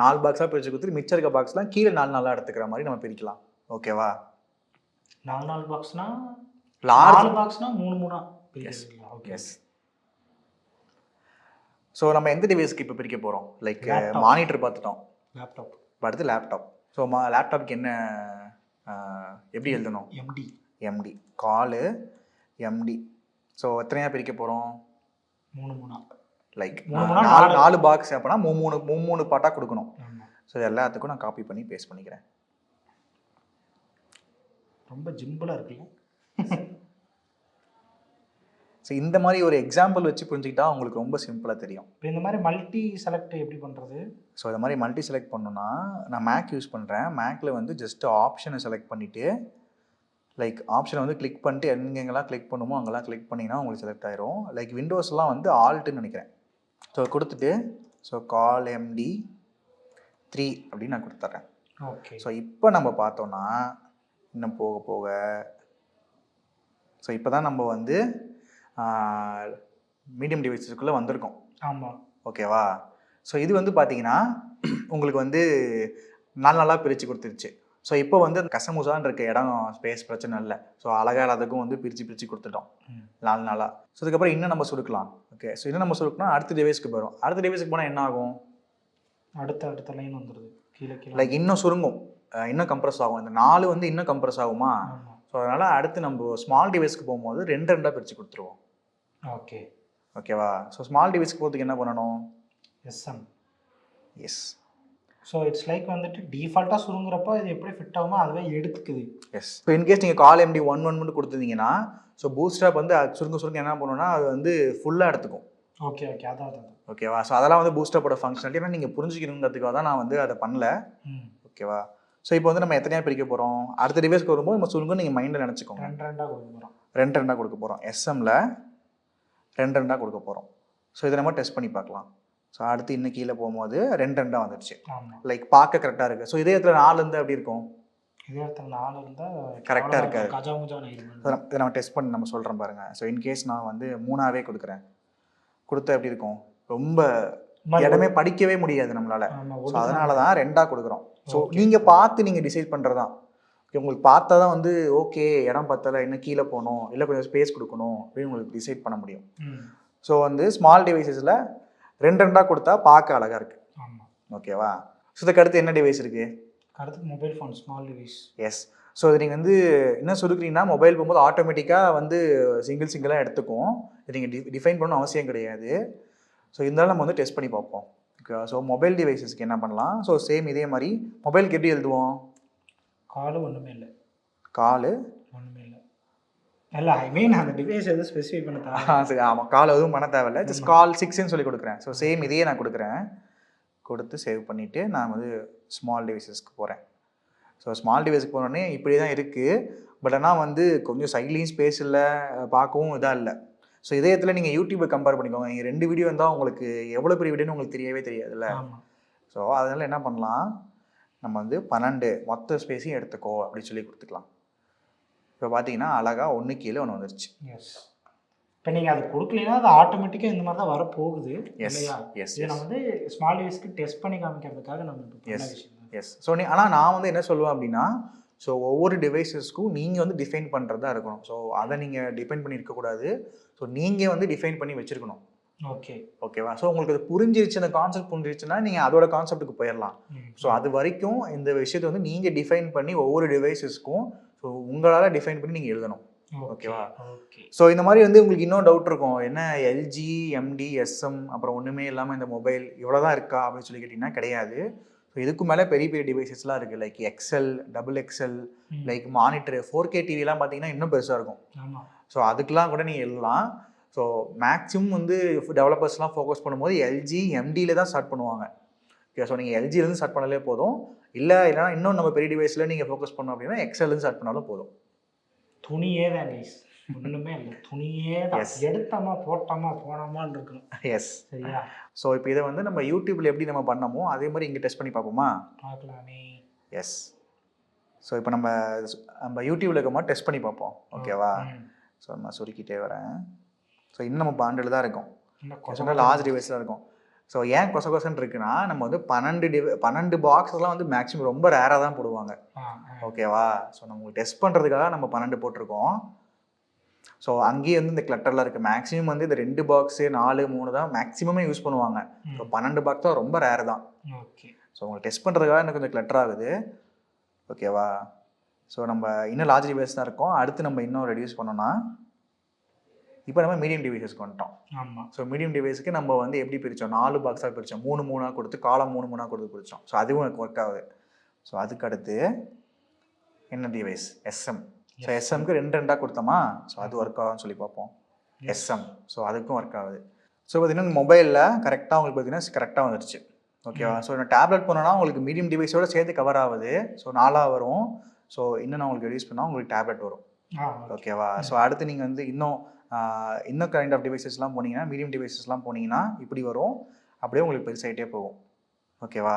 4 பாக்ஸாக பிரித்து கொடுத்துட்டு மிச்சம் இருக்க பாக்ஸ்லாம் கீழே 4 எடுத்துக்கிற மாதிரி நம்ம பிரிக்கலாம். ஓகேவா? 4 பாக்ஸ்னா லார்ஜ் பாக்ஸ்னா 3 எஸ். ஸோ நம்ம எந்த டிவைஸ்க்கு இப்போ பிரிக்க போகிறோம், லைக் மானிட்டர் பார்த்துட்டோம், லேப்டாப், அடுத்து லேப்டாப். ஸோ லேப்டாப்க்கு என்ன எப்படி எழுதணும், எம்டி காலு எம்டி. ஸோ எத்தனையாக பிரிக்க போகிறோம், 3 லைக் 4 பாக்ஸ் அப்படின்னா 3 பாட்டாக கொடுக்கணும். ஸோ இது எல்லாத்துக்கும் நான் காப்பி பண்ணி பேஸ்ட் பண்ணிக்கிறேன். ரொம்ப ஜிம்பிளாக இருக்குல்ல. ஸோ இந்த மாதிரி ஒரு எக்ஸாம்பிள் வச்சு புரிஞ்சுக்கிட்டா உங்களுக்கு ரொம்ப சிம்பிளாக தெரியும். இப்போ இந்த மாதிரி மல்டி செலக்ட் எப்படி பண்ணுறது? ஸோ இந்த மாதிரி மல்டி செலக்ட் பண்ணணுன்னா நான் மேக் யூஸ் பண்ணுறேன். மேக்கில் வந்து ஜஸ்ட்டு ஆப்ஷனை செலக்ட் பண்ணிவிட்டு லைக் ஆப்ஷனை வந்து கிளிக் பண்ணிட்டு எங்கெங்கெல்லாம் கிளிக் பண்ணுமோ அங்கெல்லாம் கிளிக் பண்ணிங்கன்னா உங்களுக்கு செலக்ட் ஆயிரும். லைக் விண்டோஸ்லாம் வந்து ஆல்ட்டுன்னு நினைக்கிறேன். ஸோ கொடுத்துட்டு ஸோ கால் எம்டி 3 அப்படின்னு நான் கொடுத்துட்றேன். ஓகே. ஸோ இப்போ நம்ம பார்த்தோன்னா இன்னும் போக போக ஸோ இப்போ தான் நம்ம வந்து மீடியம் டிவைஸஸ்க்குள்ளே வந்திருக்கோம். ஆமாம். ஓகேவா? ஸோ இது வந்து பார்த்தீங்கன்னா உங்களுக்கு வந்து 4 பிரித்து கொடுத்துருச்சு. ஸோ இப்போ வந்து கஸ்டமர்ஸான் இருக்க இடம் ஸ்பேஸ் பிரச்சனை இல்லை. ஸோ அழகாக அதுக்கும் வந்து பிரித்து கொடுத்துட்டோம் 4. ஸோ அதுக்கப்புறம் இன்னும் நம்ம சுருக்கலாம். ஓகே. ஸோ இன்னும் நம்ம சுருக்கினா அடுத்த டிவைஸ்க்கு போகிறோம். அடுத்த டிவைஸ்க்கு போனால் என்ன ஆகும், அடுத்த லைன் வந்துடுது கீழே. லைக் இன்னும் சுருங்கும், இன்னும் கம்ப்ரஸ் ஆகும். இந்த 4 வந்து இன்னும் கம்ப்ரஸ் ஆகுமா. ஸோ அதனால் அடுத்து நம்ம ஸ்மால் டிவைஸ்க்கு போகும்போது 2 பிரித்து கொடுத்துருவோம். ஓகேவா? ஸோ ஸ்மால் டிவைஸ்க்கு போகிறதுக்கு என்ன பண்ணணும், SM. Yes. So it's like வந்துட்டு டிஃபால்ட்டாக சுருங்குறப்போ இது எப்படி ஃபிட் ஆகுமோ அதுவே எடுத்துக்குது. எஸ். இப்போ இன்கேஸ் நீங்கள் கால் எம்டி 1 மட்டும் கொடுத்துருந்தீங்கன்னா ஸோ பூஸ்ட்ராப் வந்து அது சுருங்க என்ன பண்ணுன்னா அது வந்து ஃபுல்லாக எடுத்துக்கும். ஓகே ஓகே அதான். ஓகேவா? ஸோ அதெல்லாம் வந்து பூஸ்ட்ராப்போட ஃபங்க்ஷனாலிட்டி. ஏன்னா நீங்கள் புரிஞ்சுக்கணுங்கிறதுக்காக தான் நான் வந்து அதை பண்ணல. ஓகேவா? ஸோ இப்போ வந்து நம்ம எத்தனையாக பிரிக்க போகிறோம், அடுத்த டிவைஸ்க்கு வரும்போது நம்ம சுருங்க நீங்கள் மைண்டில் நினச்சிக்கோங்க. 2 கொடுக்க போகிறோம். 2 கொடுக்க போகிறோம். எஸ்எம்மில் 2 கொடுக்க போகிறோம். ஸோ இதை நம்ம டெஸ்ட் பண்ணி பார்க்கலாம். ஸோ அடுத்து இன்னும் கீழே போகும்போது 2 வந்துடுச்சு. லைக் பார்க்க கரெக்டாக இருக்குது. ஸோ இதே இடத்துல 4 இருந்தால் எப்படி இருக்கும்? இதே இடத்துல 4 இருந்தால் கரெக்டாக இருக்காது. இதை நம்ம டெஸ்ட் பண்ணி நம்ம சொல்கிறோம் பாருங்கள். ஸோ இன்கேஸ் நான் வந்து 3ஆவே கொடுக்குறேன், கொடுத்தா எப்படி இருக்கும்? ரொம்ப இடமே படிக்கவே முடியாது நம்மளால. ஸோ அதனால தான் 2 கொடுக்குறோம். ஸோ நீங்கள் பார்த்து நீங்கள் டிசைட் பண்ணுறது தான். ஓகே, உங்களுக்கு பார்த்தா தான் வந்து ஓகே இடம் பார்த்தல இன்னும் கீழே போகணும் இல்லை கொஞ்சம் ஸ்பேஸ் கொடுக்கணும் அப்படின்னு உங்களுக்கு டிசைட் பண்ண முடியும். ஸோ வந்து ஸ்மால் டிவைசஸில் 2 கொடுத்தா பார்க்க அழகாக இருக்குது. ஓகேவா? ஸோ இதுக்கு அடுத்து என்ன டிவைஸ் இருக்குது? அடுத்து mobile phone small device. Yes. So இது நீங்கள் வந்து என்ன சுருக்கிறீங்கன்னா மொபைல் போகும்போது ஆட்டோமேட்டிக்காக வந்து சிங்கிளாக எடுத்துக்கும். இது நீங்கள் டிஃபைன் பண்ணணும் அவசியம் கிடையாது. ஸோ இருந்தாலும் நம்ம வந்து டெஸ்ட் பண்ணி பார்ப்போம். ஓகே. ஸோ மொபைல் டிவைசஸ்க்கு என்ன பண்ணலாம்? ஸோ சேம் இதே மாதிரி மொபைலுக்கு எப்படி எழுதுவோம்? காலு ஒன்றுமே இல்லை. காலு ஒன்றுமே இல்லை. இல்லை ஐ மீன் அந்த டிவைஸ் எதுவும் ஸ்பெசிஃபை பண்ண தேவை. சரி, ஆமாம், கால் எதுவும் பண்ண தேவையில்லை. ஜஸ்ட் கால் 6ன்னு சொல்லி கொடுக்குறேன். ஸோ சேம் இதையே நான் கொடுக்குறேன். கொடுத்து சேவ் பண்ணிவிட்டு நான் வந்து ஸ்மால் டிவைசஸ்க்கு போகிறேன். ஸோ ஸ்மால் டிவைஸ்க்கு போனோடனே இப்படி தான் இருக்குது. பட் ஆனால் வந்து கொஞ்சம் சைட்லேயும் ஸ்பேஸ் இல்லை, பார்க்கவும் இதாக இல்லை. ஸோ இதே இடத்துல நீங்கள் யூடியூப்பை கம்பேர் பண்ணிக்கோங்க. நீங்கள் 2 வீடியோ இருந்தால் உங்களுக்கு எவ்வளோ பெரிய வீடியோன்னு உங்களுக்கு தெரியவே தெரியாதுல்ல. ஸோ அதனால் என்ன பண்ணலாம், நம்ம வந்து 12 மொத்த ஸ்பேஸையும் எடுத்துக்கோ அப்படின்னு சொல்லி கொடுத்துக்கலாம். இப்போ பார்த்தீங்கன்னா அழகாக 1 கீழே 1 வந்துருச்சு. எஸ். இப்போ நீங்கள் அது கொடுக்கலைன்னா அது ஆட்டோமேட்டிக்காக இந்த மாதிரி தான் வரப்போகுது. இல்லையா? இதை நம்ம வந்து ஸ்மால் டிவைஸ்க்கு டெஸ்ட் பண்ணி காமிக்கிறதுக்காக நம்ம இப்போ பண்ண விஷயம். எஸ். ஸோ ஆனால் நான் வந்து என்ன சொல்லுவேன் அப்படின்னா, ஸோ ஒவ்வொரு டிவைசஸ்க்கும் நீங்கள் வந்து டிஃபைன் பண்ணுறதா இருக்கணும். ஸோ அதை நீங்கள் டிபெண்ட் பண்ணி இருக்கக்கூடாது. ஸோ நீங்கள் வந்து டிஃபைன் பண்ணி வச்சுருக்கணும். ஓகேவா? ஸோ உங்களுக்கு அது புரிஞ்சிருச்சு, அந்த கான்செப்ட் புரிஞ்சிருச்சுன்னா நீங்கள் அதோட கான்செப்ட்டுக்கு போயிடலாம். ஸோ அது வரைக்கும் இந்த விஷயத்தை வந்து நீங்கள் டிஃபைன் பண்ணி ஒவ்வொரு டிவைசஸ்க்கும் ஸோ உங்களால் டிஃபைன் பண்ணி நீங்கள் எழுதணும். ஓகேவா? ஸோ இந்த மாதிரி வந்து உங்களுக்கு இன்னும் டவுட் இருக்கும், என்ன எல்ஜி, எம்டி, எஸ்எம் அப்புறம் ஒன்றுமே இல்லாமல் இந்த மொபைல் இவ்வளோ தான் இருக்கா அப்படின்னு சொல்லி கேட்டிங்கன்னா கிடையாது. ஸோ இதுக்கு மேலே பெரிய பெரிய டிவைசஸ்லாம் இருக்குது. Like XL, double XL, like monitor, 4K டிவிலாம் பார்த்தீங்கன்னா இன்னும் பெருசாக இருக்கும். ஸோ அதுக்கெலாம் கூட நீங்கள் எழுதலாம். ஸோ மேக்ஸிமம் வந்து டெவலப்பர்ஸ்லாம் ஃபோக்கஸ் பண்ணும்போது எல்ஜி, எம்டியில் தான் ஸ்டார்ட் பண்ணுவாங்க. ஓகே. ஸோ நீங்கள் எல்ஜிலேருந்து ஸ்டார்ட் பண்ணாலே போதும். இல்லைனா இன்னும் நம்ம பெரிய டிவைஸில் நீங்கள் ஃபோக்கஸ் பண்ணோம் அப்படின்னா எக்ஸ்எல்லேருந்து ஸ்டார்ட் பண்ணாலும் போதும். துணியே தான் கைஸ், ஒன்றுமே இல்லை, துணியே தான். எடுத்தோமா போட்டோமா போனோமான்னு இருக்கணும். எஸ். சரியா? ஸோ இப்போ இதை வந்து நம்ம யூடியூப்பில் எப்படி நம்ம பண்ணமோ அதே மாதிரி இங்கே டெஸ்ட் பண்ணி பார்ப்போமா? பார்க்கலாமே. எஸ். ஸோ இப்போ நம்ம யூடியூப்பில் இருக்க மாதிரி டெஸ்ட் பண்ணி பார்ப்போம். ஓகேவா? ஸோ நம்ம சுருக்கிட்டே வரேன். ஸோ இன்னும் நம்ம பாண்டில் தான் இருக்கும், லார்ஜ் டிவைஸில் இருக்கும். ஸோ ஏன் கொசன்னு இருக்குன்னா நம்ம வந்து 12 பாக்ஸ்லாம் வந்து மேக்ஸிமம் ரொம்ப ரேராக தான் போடுவாங்க. ஓகேவா? ஸோ நம்ம டெஸ்ட் பண்ணுறதுக்காக நம்ம 12 போட்டிருக்கோம். ஸோ அங்கேயே வந்து இந்த கிளட்டர்லாம் இருக்குது. மேக்ஸிமம் வந்து இந்த 2 பாக்ஸு 4, 3 தான் மேக்ஸிமமே யூஸ் பண்ணுவாங்க. ஸோ 12 பாக்ஸ் தான் ரொம்ப ரேர் தான். ஓகே. ஸோ உங்களுக்கு டெஸ்ட் பண்ணுறதுக்காக எனக்கு கொஞ்சம் கிளட்டர் ஆகுது. ஓகேவா? ஸோ நம்ம இன்னும் லார்ஜ் டிவைஸ் தான் இருக்கோம். அடுத்து நம்ம இன்னும் ரெடியூஸ் பண்ணோன்னா இப்போ நம்ம மீடியம் டிவைஸஸ்க்கு வந்துட்டோம். ஆமாம். ஸோ மீடியம் டிவைஸுக்கு நம்ம வந்து எப்படி பிரித்தோம், 4 பாக்ஸாக பிரித்தோம், 3 கொடுத்து காலம் 3 கொடுத்து பிரித்தோம். ஸோ அதுவும் எனக்கு ஒர்க் ஆகுது. ஸோ அதுக்கு அடுத்து என்ன டிவைஸ்? எஸ்எம். ஸோ எஸ்எம்க்கு 2 கொடுத்தோமா? ஸோ அது ஒர்க் ஆகும்னு சொல்லி பார்ப்போம். எஸ்எம். ஸோ அதுக்கும் ஒர்க் ஆகுது. ஸோ பார்த்தீங்கன்னா மொபைலில் கரெக்டாக உங்களுக்கு பார்த்தீங்கன்னா கரெக்டாக வந்துடுச்சு. ஓகேவா? ஸோ நான் டேப்லெட் போனோன்னா உங்களுக்கு மீடியம் டிவைஸோடு சேர்த்து கவர் ஆகுது. ஸோ 4 வரும். ஸோ இன்னும் நான் உங்களுக்கு ரெடியூஸ் பண்ணால் உங்களுக்கு டேப்லெட் வரும். ஓகேவா? ஸோ அடுத்து நீங்கள் வந்து இன்னும் கைண்ட் ஆஃப் டிவைசஸ்லாம் போனீங்கன்னா, மீடியம் டிவைசஸ்லாம் போனீங்கன்னா இப்படி வரும். அப்படியே உங்களுக்கு பெருசாகிட்டே போகும். ஓகேவா?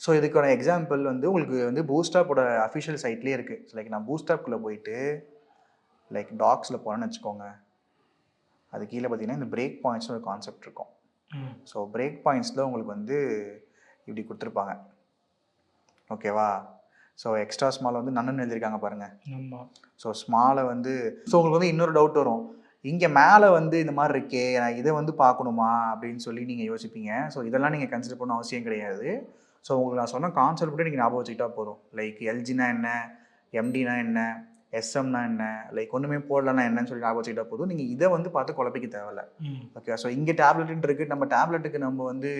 ஸோ இதுக்கான எக்ஸாம்பிள் வந்து உங்களுக்கு வந்து பூஸ்டாப்போட அஃபிஷியல் சைட்லேயே இருக்குது. லைக் நான் பூஸ்டாப்குள்ளே போயிட்டு லைக் டாக்ஸில் போனேன்னு வச்சுக்கோங்க. அது கீழே பார்த்தீங்கன்னா இந்த பிரேக் பாயிண்ட்ஸ்னு ஒரு கான்செப்ட் இருக்கும். ஸோ பிரேக் பாயிண்ட்ஸில் உங்களுக்கு வந்து இப்படி கொடுத்துருப்பாங்க. ஓகேவா? ஸோ எக்ஸ்ட்ரா ஸ்மால் வந்து நன்னு எழுதியிருக்காங்க பாருங்கள். ஸோ ஸ்மாலை வந்து ஸோ உங்களுக்கு வந்து இன்னொரு டவுட் வரும், இங்கே மேலே வந்து இந்த மாதிரி இருக்கே, நான் இதை வந்து பார்க்கணுமா அப்படின்னு சொல்லி நீங்கள் யோசிப்பீங்க. ஸோ இதெல்லாம் நீங்கள் கன்சிடர் பண்ண அவசியம் கிடையாது. ஸோ உங்களுக்கு நான் சொன்ன கான்செப்ட் கூட நீங்கள் ஞாபகம் வச்சுக்கிட்டா போதும். லைக் எல்ஜினா என்ன, எம்டினா என்ன, எஸ்எம்னா என்ன, லைக் ஒன்றுமே போடலன்னா என்னன்னு சொல்லி ஞாபகம் வச்சுக்கிட்டா போதும். நீங்கள் இதை வந்து பார்த்து குழப்பிக்க தேவையில்ல. ஓகே, ஸோ இங்கே டேப்லெட்டுன்னு இருக்குது, நம்ம டேப்லெட்டுக்கு நம்ம வந்து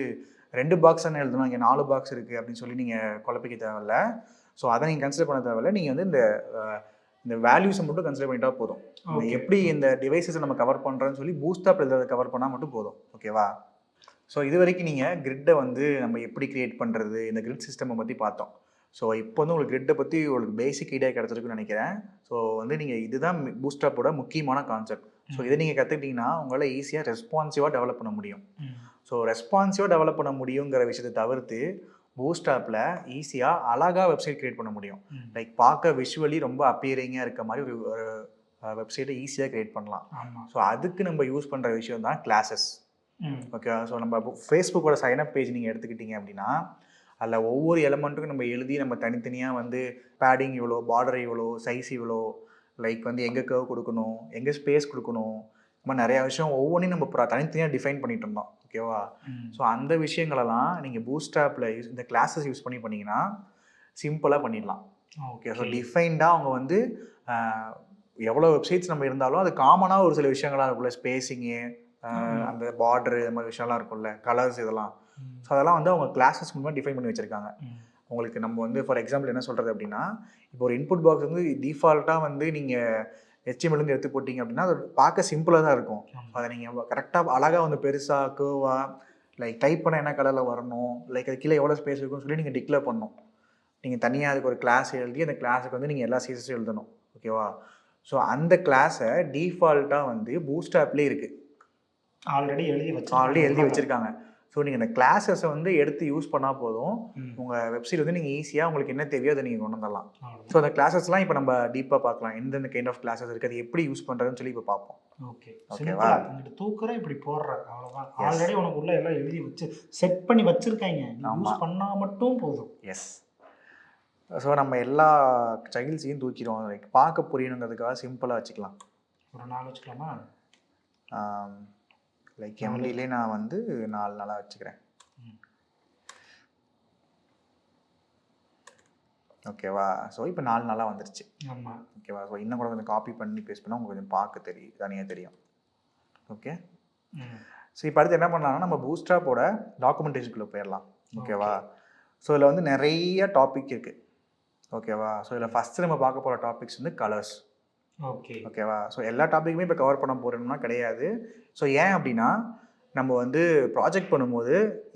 2 பாக்ஸ் தானே எழுதணும், இங்கே 4 பாக்ஸ் இருக்குது அப்படின்னு சொல்லி நீங்கள் குழப்பிக்க தேவையில்ல. ஸோ அதை நீங்கள் கன்சிடர் பண்ண தேவையில்ல. நீங்கள் வந்து இந்த வேல்யூஸை மட்டும் கன்சிடர் பண்ணிட்டா போதும். எப்படி இந்த டிவைசஸை நம்ம கவர் பண்ணுறோன்னு சொல்லி பூஸ்டாப் எழுதுறதை கவர் பண்ணால் மட்டும் போதும். ஓகேவா? ஸோ இது வரைக்கும் நீங்கள் கிரிட்டை வந்து நம்ம எப்படி க்ரியேட் பண்ணுறது, இந்த கிரிட் சிஸ்டமை பற்றி பார்த்தோம். ஸோ இப்போ வந்து உங்களுக்கு கிரிட்டை பற்றி உங்களுக்கு பேசிக் ஐடியா கிடச்சிருக்குன்னு நினைக்கிறேன். ஸோ வந்து நீங்கள் இதுதான் பூஸ்டாப்போட முக்கியமான கான்செப்ட். ஸோ இதை நீங்கள் கற்றுக்கிட்டிங்கன்னா உங்களால் ஈஸியாக ரெஸ்பான்சிவாக டெவலப் பண்ண முடியும். ஸோ ரெஸ்பான்சிவாக டெவலப் பண்ண முடியுங்கிற விஷயத்தை தவிர்த்து பூஸ்டாப்பில் ஈஸியாக அழகாக வெப்சைட் க்ரியேட் பண்ண முடியும். லைக் பார்க்க விஷுவலி ரொம்ப அப்பியரிங்காக இருக்க மாதிரி ஒரு வெப்சைட்டை ஈஸியாக க்ரியேட் பண்ணலாம். ஸோ அதுக்கு நம்ம யூஸ் பண்ணுற விஷயம் தான் கிளாஸஸ். ஓகே, ஸோ நம்ம ஃபேஸ்புக்கோட சைனப் பேஜ் நீங்கள் எடுத்துக்கிட்டிங்க அப்படின்னா அதில் ஒவ்வொரு எலமெண்ட்டுக்கும் நம்ம எழுதி நம்ம தனித்தனியாக வந்து பேடிங் இவ்வளோ, பார்டர் இவ்வளோ, சைஸ் இவ்வளோ, லைக் வந்து எங்கே கர்வ் கொடுக்கணும், எங்கே ஸ்பேஸ் கொடுக்கணும், இந்த மாதிரி நிறையா விஷயம் ஒவ்வொன்றையும் நம்ம தனித்தனியாக டிஃபைன் பண்ணிட்டு இருந்தோம். ஓகேவா? ஸோ அந்த விஷயங்களெல்லாம் நீங்கள் பூஸ்டாப்பில் இந்த கிளாஸஸ் யூஸ் பண்ணிங்கன்னா சிம்பிளாக பண்ணிடலாம். ஓகே, ஸோ டிஃபைன்டாக அவங்க வந்து எவ்வளோ வெப்சைட்ஸ் நம்ம இருந்தாலும் அது காமனாக ஒரு சில விஷயங்களாக இருக்கும்ல, ஸ்பேஸிங்கு, அந்த பார்டரு, இந்த மாதிரி விஷயம்லாம் இருக்கும்ல, கலர்ஸ், இதெல்லாம். ஸோ அதெல்லாம் வந்து அவங்க கிளாஸஸ் மூலமாக டிஃபைன் பண்ணி வச்சுருக்காங்க. உங்களுக்கு நம்ம வந்து ஃபார் எக்ஸாம்பிள் என்ன சொல்கிறது அப்படின்னா, இப்போ ஒரு இன்புட் பாக்ஸ் வந்து டிஃபால்ட்டாக வந்து நீங்கள் HTML எடுத்து போட்டிங்க அப்படின்னா அது பார்க்க சிம்பிளாக தான் இருக்கும். அதை நீங்கள் கரெக்டாக அழகாக வந்து பெருசாக கேர்வாக லைக் டைப் பண்ண என்ன கலரில் வரணும், லைக் அது கீழே எவ்வளோ ஸ்பேஸ் இருக்குன்னு சொல்லி நீங்கள் டிக்ளேர் பண்ணணும். நீங்கள் தனியாக அதுக்கு ஒரு கிளாஸ் எழுதி அந்த கிளாஸுக்கு வந்து நீங்கள் எல்லா சீசஸும் எழுதணும். ஓகேவா? ஸோ அந்த கிளாஸை டிஃபால்ட்டாக வந்து பூஸ்டாப்லேயே இருக்குது, ஆல்ரெடி எழுதி வச்சுருக்காங்க. ஸோ நீங்கள் இந்த கிளாஸஸை வந்து எடுத்து யூஸ் பண்ணால் போதும், உங்கள் வெப்சைட் வந்து நீங்கள் ஈஸியாக உங்களுக்கு என்ன தேவையோ அதை நீங்கள் கொண்டு வந்துடலாம். ஸோ அந்த கிளாஸஸ்லாம் இப்போ நம்ம டீப்பாக பார்க்கலாம், எந்தெந்த கைண்ட் ஆஃப் கிளாஸஸ் இருக்குது, அது எப்படி யூஸ் பண்ணுறதுன்னு சொல்லி இப்போ பார்ப்போம். ஓகேவா? இங்கிட்ட தூக்குற இப்படி போடுற அவ்வளோதான். ஆல்ரெடி உனக்கு உள்ள எல்லாம் எழுதி வச்சு செட் பண்ணி வச்சுருக்காங்க, யூஸ் பண்ணால் மட்டும் போதும். எஸ். ஸோ நம்ம எல்லா சைல்ட்ஸையும் தூக்கிடுவோம், லைக் பார்க்க புரியணுங்கிறதுக்காக சிம்பிளாக வச்சுக்கலாம். ஒரு 4 வச்சுக்கலாமா? லைக் எம்டிலே நான் வந்து 4 நாளாக வச்சுக்கிறேன். ஓகேவா? ஸோ இப்போ 4 நாளாக வந்துருச்சு. ஆமாம். ஓகேவா? ஸோ இன்னும் கூட கொஞ்சம் காப்பி பண்ணி பேஸ்ட் பண்ணால் உங்களுக்கு கொஞ்சம் பார்க்க தெரியும், தனியாக தெரியும். ஓகே, ஸோ இப்போ அடுத்து என்ன பண்ணலாம்னா நம்ம பூஸ்டாப்போட டாக்குமெண்டேஷனுக்குள்ளே போயிடலாம். ஓகேவா? ஸோ இதில் வந்து நிறைய டாபிக் இருக்குது. ஓகேவா? ஸோ இதில் ஃபஸ்ட்டு நம்ம பார்க்க போகிற டாபிக்ஸ் வந்து கலர்ஸ். ஓகேவா? ஸோ எல்லா டாப்பிக்குமே இப்போ கவர் பண்ண போகிறோம்னா கிடையாது. ஸோ ஏன் அப்படின்னா நம்ம வந்து ப்ராஜெக்ட் பண்ணும்போது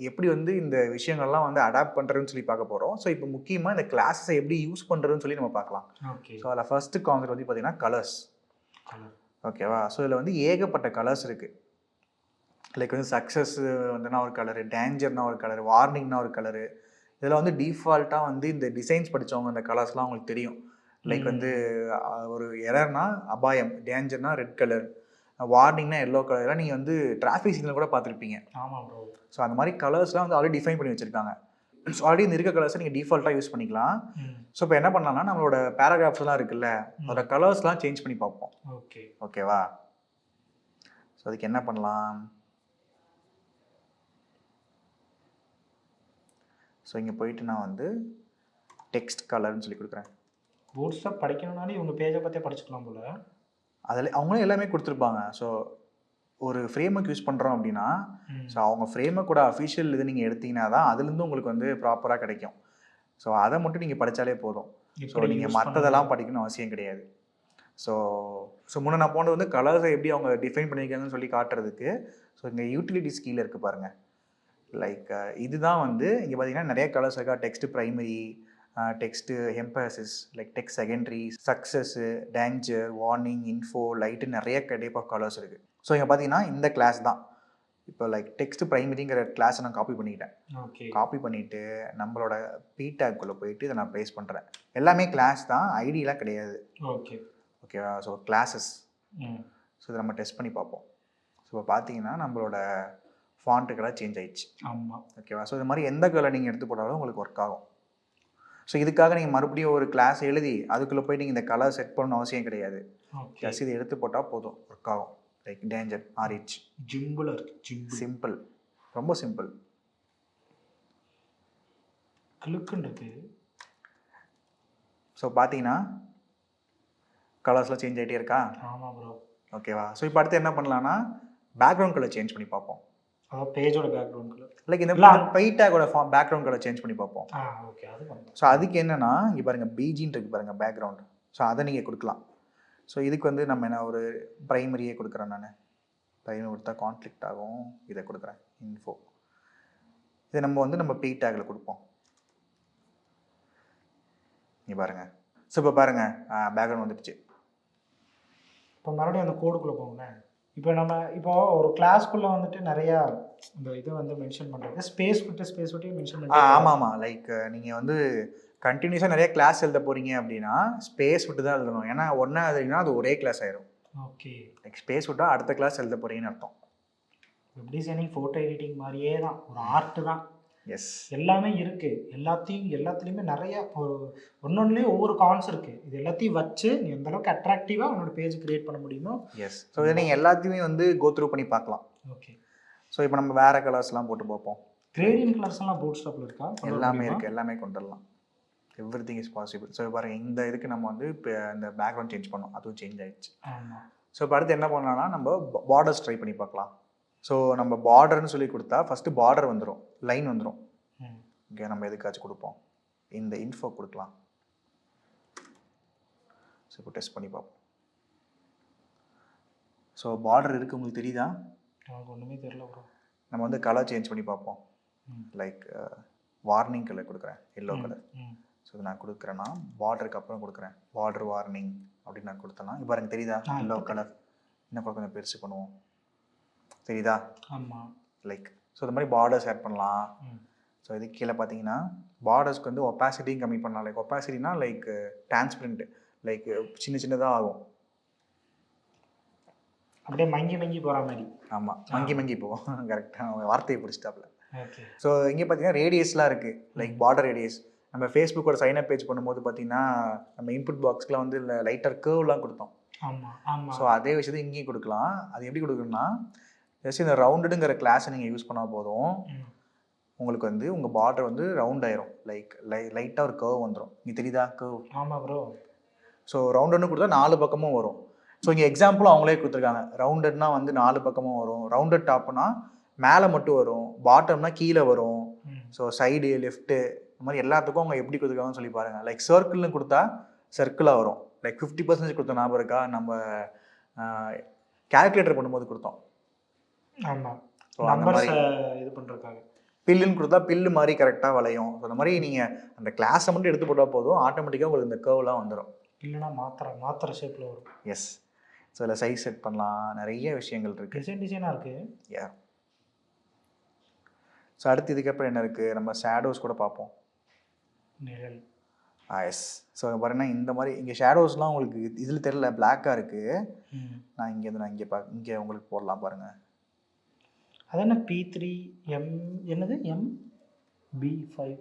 எப்படி வந்து இந்த விஷயங்கள்லாம் வந்து அடாப்ட் பண்ணுறதுன்னு சொல்லி பார்க்க போகிறோம். ஸோ இப்போ முக்கியமாக இந்த கிளாஸஸை எப்படி யூஸ் பண்ணுறதுன்னு சொல்லி நம்ம பார்க்கலாம். ஸோ அதில் ஃபஸ்ட்டு கான்செப்ட் வந்து பார்த்தீங்கன்னா கலர்ஸ். ஓகேவா? ஸோ இதில் வந்து ஏகப்பட்ட கலர்ஸ் இருக்குது. லைக் வந்து சக்ஸஸ் வந்துன்னா ஒரு கலரு, டேஞ்சர்னா ஒரு கலரு, வார்னிங்னா ஒரு கலரு. இதில் வந்து டிஃபால்ட்டாக வந்து இந்த டிசைன்ஸ் படித்தவங்க அந்த கலர்ஸ்லாம் அவங்களுக்கு தெரியும். லைக் வந்து ஒரு எரர்னா அபாயம், டேஞ்சர்னா ரெட் கலர், வார்னிங்னா எல்லோ கலர்லாம் நீங்கள் வந்து டிராஃபிக் சிக்னல் கூட பார்த்துருப்பீங்க. ஆமாம் ப்ரோ. ஸோ அந்த மாதிரி கலர்ஸ்லாம் வந்து ஆல்ரெடி டிஃபைன் பண்ணி வச்சுருக்காங்க. ஸோ ஆல்ரெடி இந்த இருக்க கலர்ஸை நீங்கள் டிஃபால்ட்டாக யூஸ் பண்ணிக்கலாம். ஸோ இப்போ என்ன பண்ணலாம்னா நம்மளோட பேராகிராஃப்ஸ்லாம் இருக்குல்ல, அதோட கலர்ஸ்லாம் சேஞ்ச் பண்ணி பார்ப்போம். ஓகேவா? ஸோ அதுக்கு என்ன பண்ணலாம்? ஸோ இங்கே போயிட்டு நான் வந்து டெக்ஸ்ட் கலர்னு சொல்லி கொடுக்குறேன். பூட்ஸ்டாப் படிக்கணும்னாலே இவங்க பேஜை பார்த்தே படிச்சுக்கலாம் போல. அதில் அவங்களும் எல்லாமே கொடுத்துருப்பாங்க. ஸோ ஒரு ஃப்ரேம்ஒர்க் யூஸ் பண்ணுறோம் அப்படின்னா ஸோ அவங்க ஃப்ரேம்ஒர்க்கோட அஃபிஷியல் இது நீங்கள் எடுத்தீங்கன்னா தான் அதுலேருந்து உங்களுக்கு வந்து ப்ராப்பராக கிடைக்கும். ஸோ அதை மட்டும் நீங்கள் படித்தாலே போதும். ஸோ நீங்கள் மற்றதெல்லாம் படிக்கணும்னு அவசியம் கிடையாது. ஸோ முன்னே நான் போனது வந்து கலர்ஸை எப்படி அவங்க டிஃபைன் பண்ணியிருக்காங்கன்னு சொல்லி காட்டுறதுக்கு. ஸோ இங்கே யூட்டிலிட்டிஸ் கீழே இருக்குது பாருங்கள். லைக் இதுதான் வந்து இங்கே பார்த்தீங்கன்னா நிறைய கலர்ஸ் இருக்கா. Text primary, text emphasis, like text secondary, success, danger, warning, info, light, நிறைய டைப் ஆஃப் கலர்ஸ் இருக்குது. ஸோ இங்கே பார்த்தீங்கன்னா இந்த கிளாஸ் தான் இப்போ லைக் டெக்ஸ்ட் ப்ரைமரிங்கிற கிளாஸை நான் காப்பி பண்ணிக்கிட்டேன். காப்பி பண்ணிவிட்டு நம்மளோட பீடாக்குள்ளே போயிட்டு இதை நான் பேஸ்ட் பண்ணுறேன். எல்லாமே கிளாஸ் தான், ஐடியெலாம் கிடையாது. ஓகேவா? So classes. ஸோ இதை நம்ம டெஸ்ட் பண்ணி பார்ப்போம். ஸோ இப்போ பார்த்தீங்கன்னா நம்மளோட ஃபாண்ட்டு கலர் சேஞ்ச் ஆயிடுச்சு. ஆமாம். ஓகேவா? ஸோ இது மாதிரி எந்த கலர் நீங்கள் எடுத்து போட்டாலும் உங்களுக்கு ஒர்க் ஆகும். ஸோ இதுக்காக நீங்கள் மறுபடியும் ஒரு கிளாஸ் எழுதி அதுக்குள்ளே போய் நீங்கள் இந்த கலர் செட் பண்ணணும் அவசியம் கிடையாது. ஜஸ்ட் இதை எடுத்து போட்டால் போதும், ஒர்க் ஆகும். லைக் டேஞ்சர் மாறிடுச்சு. சிம்பிள், ரொம்ப சிம்பிள். கிளிக்குன்றது. ஸோ பார்த்தீங்கன்னா கலர்ஸ்லாம் சேஞ்ச் ஆகிட்டே இருக்கா? ஆமாம் ப்ரோ. ஓகேவா? ஸோ இப்போ அடுத்து என்ன பண்ணலான்னா பேக்ரவுண்ட் கலர் சேஞ்ச் பண்ணி பார்ப்போம். அதாவது பேஜோட பேக்ரவுண்ட் கலர். லைக் இந்த பெயிட் டேக்கோட பேக்ரவுண்ட் கலர் சேஞ்ச் பண்ணி பார்ப்போம். ஓகே, அது பண்ணலாம். ஸோ அதுக்கு என்னன்னா இங்கே பாருங்கள் பிஜின்னு இருக்கு பாருங்கள் பேக்ரவுண்ட். ஸோ அதை நீங்கள் கொடுக்கலாம். ஸோ இதுக்கு வந்து நம்ம என்ன ஒரு ப்ரைமரியே கொடுக்குறேன். நான் ப்ரைமரி கொடுத்தா கான்ஃப்ளிக்ட் ஆகும். இதை கொடுக்குறேன் இன்ஃபோ. இதை நம்ம வந்து நம்ம பெயிட் டேக்கில் கொடுப்போம். இங்கே பாருங்கள். ஸோ இப்போ பாருங்கள் பேக்ரவுண்ட் வந்துடுச்சு. இப்போ மறுபடியும் அந்த கோடுக்குள்ளே போங்களேன். இப்போ ஒரு கிளாஸ்க்குள்ளே வந்துட்டு நிறையா இந்த இதை வந்து மென்ஷன் பண்ணுறது ஸ்பேஸ் விட்டு மென்ஷன் பண்ணி. ஆமாம். லைக் நீங்கள் வந்து கண்டினியூஸாக நிறைய கிளாஸ் எழுத போகிறீங்க அப்படின்னா ஸ்பேஸ் விட்டு தான் எழுதணும். ஏன்னா ஒன்றா எழுதுறீங்கன்னா அது ஒரே கிளாஸ் ஆயிரும். ஓகே. லைக் ஸ்பேஸ் விட்டால் அடுத்த கிளாஸ் எழுத போகிறீங்கன்னு அர்த்தம். வெப் டிசைனிங் ஃபோட்டோ எடிட்டிங் மாதிரியே தான், ஒரு ஆர்ட் தான். எஸ், எல்லாமே இருக்குது. எல்லாத்துலேயுமே நிறையா ஒன்னொன்னுலேயும் ஒவ்வொரு கான்ஸ் இருக்குது. இது எல்லாத்தையும் வச்சு நீ எந்த அளவுக்கு அட்ராக்டிவாக உன்னோட பேஜ் கிரியேட் பண்ண முடியுமோ. எஸ். ஸோ இதை நீங்கள் எல்லாத்தையுமே வந்து கோ த்ரூ பண்ணி பார்க்கலாம். ஓகே. ஸோ இப்போ நம்ம வேறு கலர்ஸ்லாம் போட்டு பார்ப்போம். கிரேடியன்ட் கலர்ஸ்லாம் பூட் ஸ்டாப்பில் இருக்கா? எல்லாமே இருக்குது. எல்லாமே கொண்டு வரலாம். Everything is possible. ஸோ பாருங்கள் இந்த இதுக்கு நம்ம வந்து இப்போ இந்த பேக்ரவுண்ட் சேஞ்ச் பண்ணோம். அதுவும் சேஞ்ச் ஆகிடுச்சு. ஆமாம். ஸோ இப்போ அடுத்து என்ன பண்ணலாம்னா நம்ம பார்டர்ஸ் ட்ரை பண்ணி பார்க்கலாம். ஸோ நம்ம பார்டர்னு சொல்லி கொடுத்தா ஃபஸ்ட்டு பார்டர் வந்துடும், லைன் வந்துடும். ஓகே, நம்ம எதுக்காச்சும் கொடுப்போம். இந்த இன்ஃபோ கொடுக்கலாம். ஸோ இப்போ டெஸ்ட் பண்ணி பார்ப்போம். ஸோ பார்டர் இருக்குது, உங்களுக்கு தெரியுதா? எனக்கு ஒன்றுமே தெரியல ப்ரோ. நம்ம வந்து கலர் சேஞ்ச் பண்ணி பார்ப்போம். லைக் வார்னிங் கலர் கொடுக்குறேன், எல்லோ கலர். ஸோ இது நான் கொடுக்குறேன்னா பார்டருக்கு அப்புறம் கொடுக்குறேன் பார்டர் வார்னிங் அப்படின்னு நான் கொடுத்தேன்னா இப்போ எனக்கு தெரியுதா எல்லோ கலர். இன்னும் கூட கொஞ்சம் பெருசு பண்ணுவோம், தெரியுதா? ஆமாம். லைக் ஸோ இந்த மாதிரி பார்டர்ஸ் ஆட் பண்ணலாம். ஸோ இதுக்கு கீழே பார்த்தீங்கன்னா பார்டர்ஸ்க்கு வந்து ஒப்பாசிட்டியும் கம்மி பண்ணலாம். லைக் ஒப்பாசிட்டினா லைக் டிரான்ஸ்பரண்ட், லைக் சின்னதாக ஆகும். அப்படியே மங்கி போகிற மாதிரி. ஆமாம், மங்கி போகும். கரெக்டாக வார்த்தையை பிடிச்சிட்டாப்ல. ஓகே. ஸோ இங்கே பார்த்தீங்கன்னா ரேடியஸ்லாம் இருக்குது. Like border radius. நம்ம ஃபேஸ்புக்கோட சைன்அப் பேஜ் பண்ணும்போது பார்த்தீங்கன்னா நம்ம இன்புட் பாக்ஸ்க்குலாம் வந்து இல்லை லைட்டர் கேர்வ்லாம் கொடுத்தோம். ஆமாம். ஸோ அதே விஷயத்தை இங்கேயும் கொடுக்கலாம். அது எப்படி கொடுக்கணும்னா ஜஸ்ட் இந்த ரவுண்டுங்கிற கிளாஸை நீங்கள் யூஸ் பண்ணால் போதும், உங்களுக்கு வந்து உங்கள் பார்டர் வந்து ரவுண்ட் ஆயிரும். லைக் லைட்டாக ஒரு கர்வ் வந்துடும். இங்கே தெரியுதா கர்வ்? ஆமாம் ப்ரோ. ஸோ ரவுண்டுன்னு கொடுத்தா 4 பக்கமும் வரும். ஸோ இங்கே எக்ஸாம்பிளும் அவங்களே கொடுத்துருக்காங்க. ரவுண்டட்னா வந்து 4 பக்கமும் வரும். ரவுண்டட் டாப்னா மேலே மட்டும் வரும், பாட்டம்னா கீழே வரும். ஸோ சைடு லெஃப்ட்டு இந்த மாதிரி எல்லாத்துக்கும் அவங்க எப்படி கொடுத்துருக்காங்கன்னு சொல்லி பாருங்கள். லைக் சர்க்கிள்னு கொடுத்தா சர்க்கிளாக வரும். லைக் 50% கொடுத்த ஞாபகம் இருக்கா? நம்ம கால்குலேட்டர் பண்ணும்போது கொடுத்தோம். ஆமாம். ஸோ அந்த மாதிரி இது பண்ணுறதுக்காக பில்லுன்னு கொடுத்தா பில்லு மாதிரி கரெக்டாக வளையும். ஸோ அந்த மாதிரி நீங்கள் அந்த கிளாஸை மட்டும் எடுத்து போட்டால் போதும், ஆட்டோமேட்டிக்காக உங்களுக்கு இந்த கர்வ்லாம் வந்துடும். இல்லைனா மாத்திர ஷேப்பில் வரும். எஸ். ஸோ இதில் சைஸ் செட் பண்ணலாம், நிறைய விஷயங்கள் இருக்குது. டிசைனாக இருக்குது. யா. ஸோ அடுத்து இதுக்கப்புறம் என்ன இருக்குது, நம்ம ஷேடோஸ் கூட பார்ப்போம். நிழல். எஸ். ஸோ பாருங்கன்னா இந்த மாதிரி இங்கே ஷேடோஸ்லாம் உங்களுக்கு இதில் தெரியல, பிளாக்காக இருக்குது. நான் இங்கே உங்களுக்கு போடலாம் பாருங்கள். அது என்ன P3 M என்னது MB5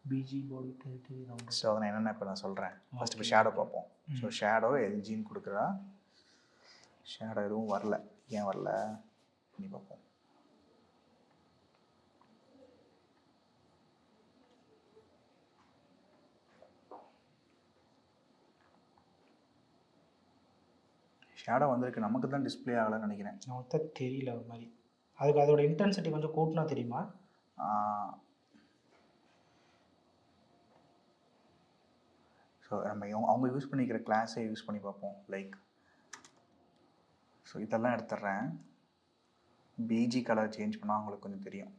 BG போர்டு போயிட்டு. ஸோ அதை நான் என்னென்ன இப்போ நான் சொல்கிறேன். ஃபஸ்ட் இப்போ ஷேடோ பார்ப்போம். ஸோ ஷேடோ எல்ஜின்னு கொடுக்குறா. ஷேடோ எதுவும் வரல, ஏன் வரல பண்ணி பார்ப்போம். ஷேடோ வந்திருக்கு, நமக்கு தான் டிஸ்பிளே ஆகலைன்னு நினைக்கிறேன். நமக்கு தான் தெரியல ஒரு மாதிரி. அதுக்கு அதோட இன்டென்சிட்டி கொஞ்சம் கூட்டினா தெரியுமா? ஸோ நம்ம அவங்க யூஸ் பண்ணிக்கிற கிளாஸை யூஸ் பண்ணி பார்ப்போம். லைக் ஸோ இதெல்லாம் எடுத்துடுறேன். பிஜி கலர் சேஞ்ச் பண்ணால் அவங்களுக்கு கொஞ்சம் தெரியும்.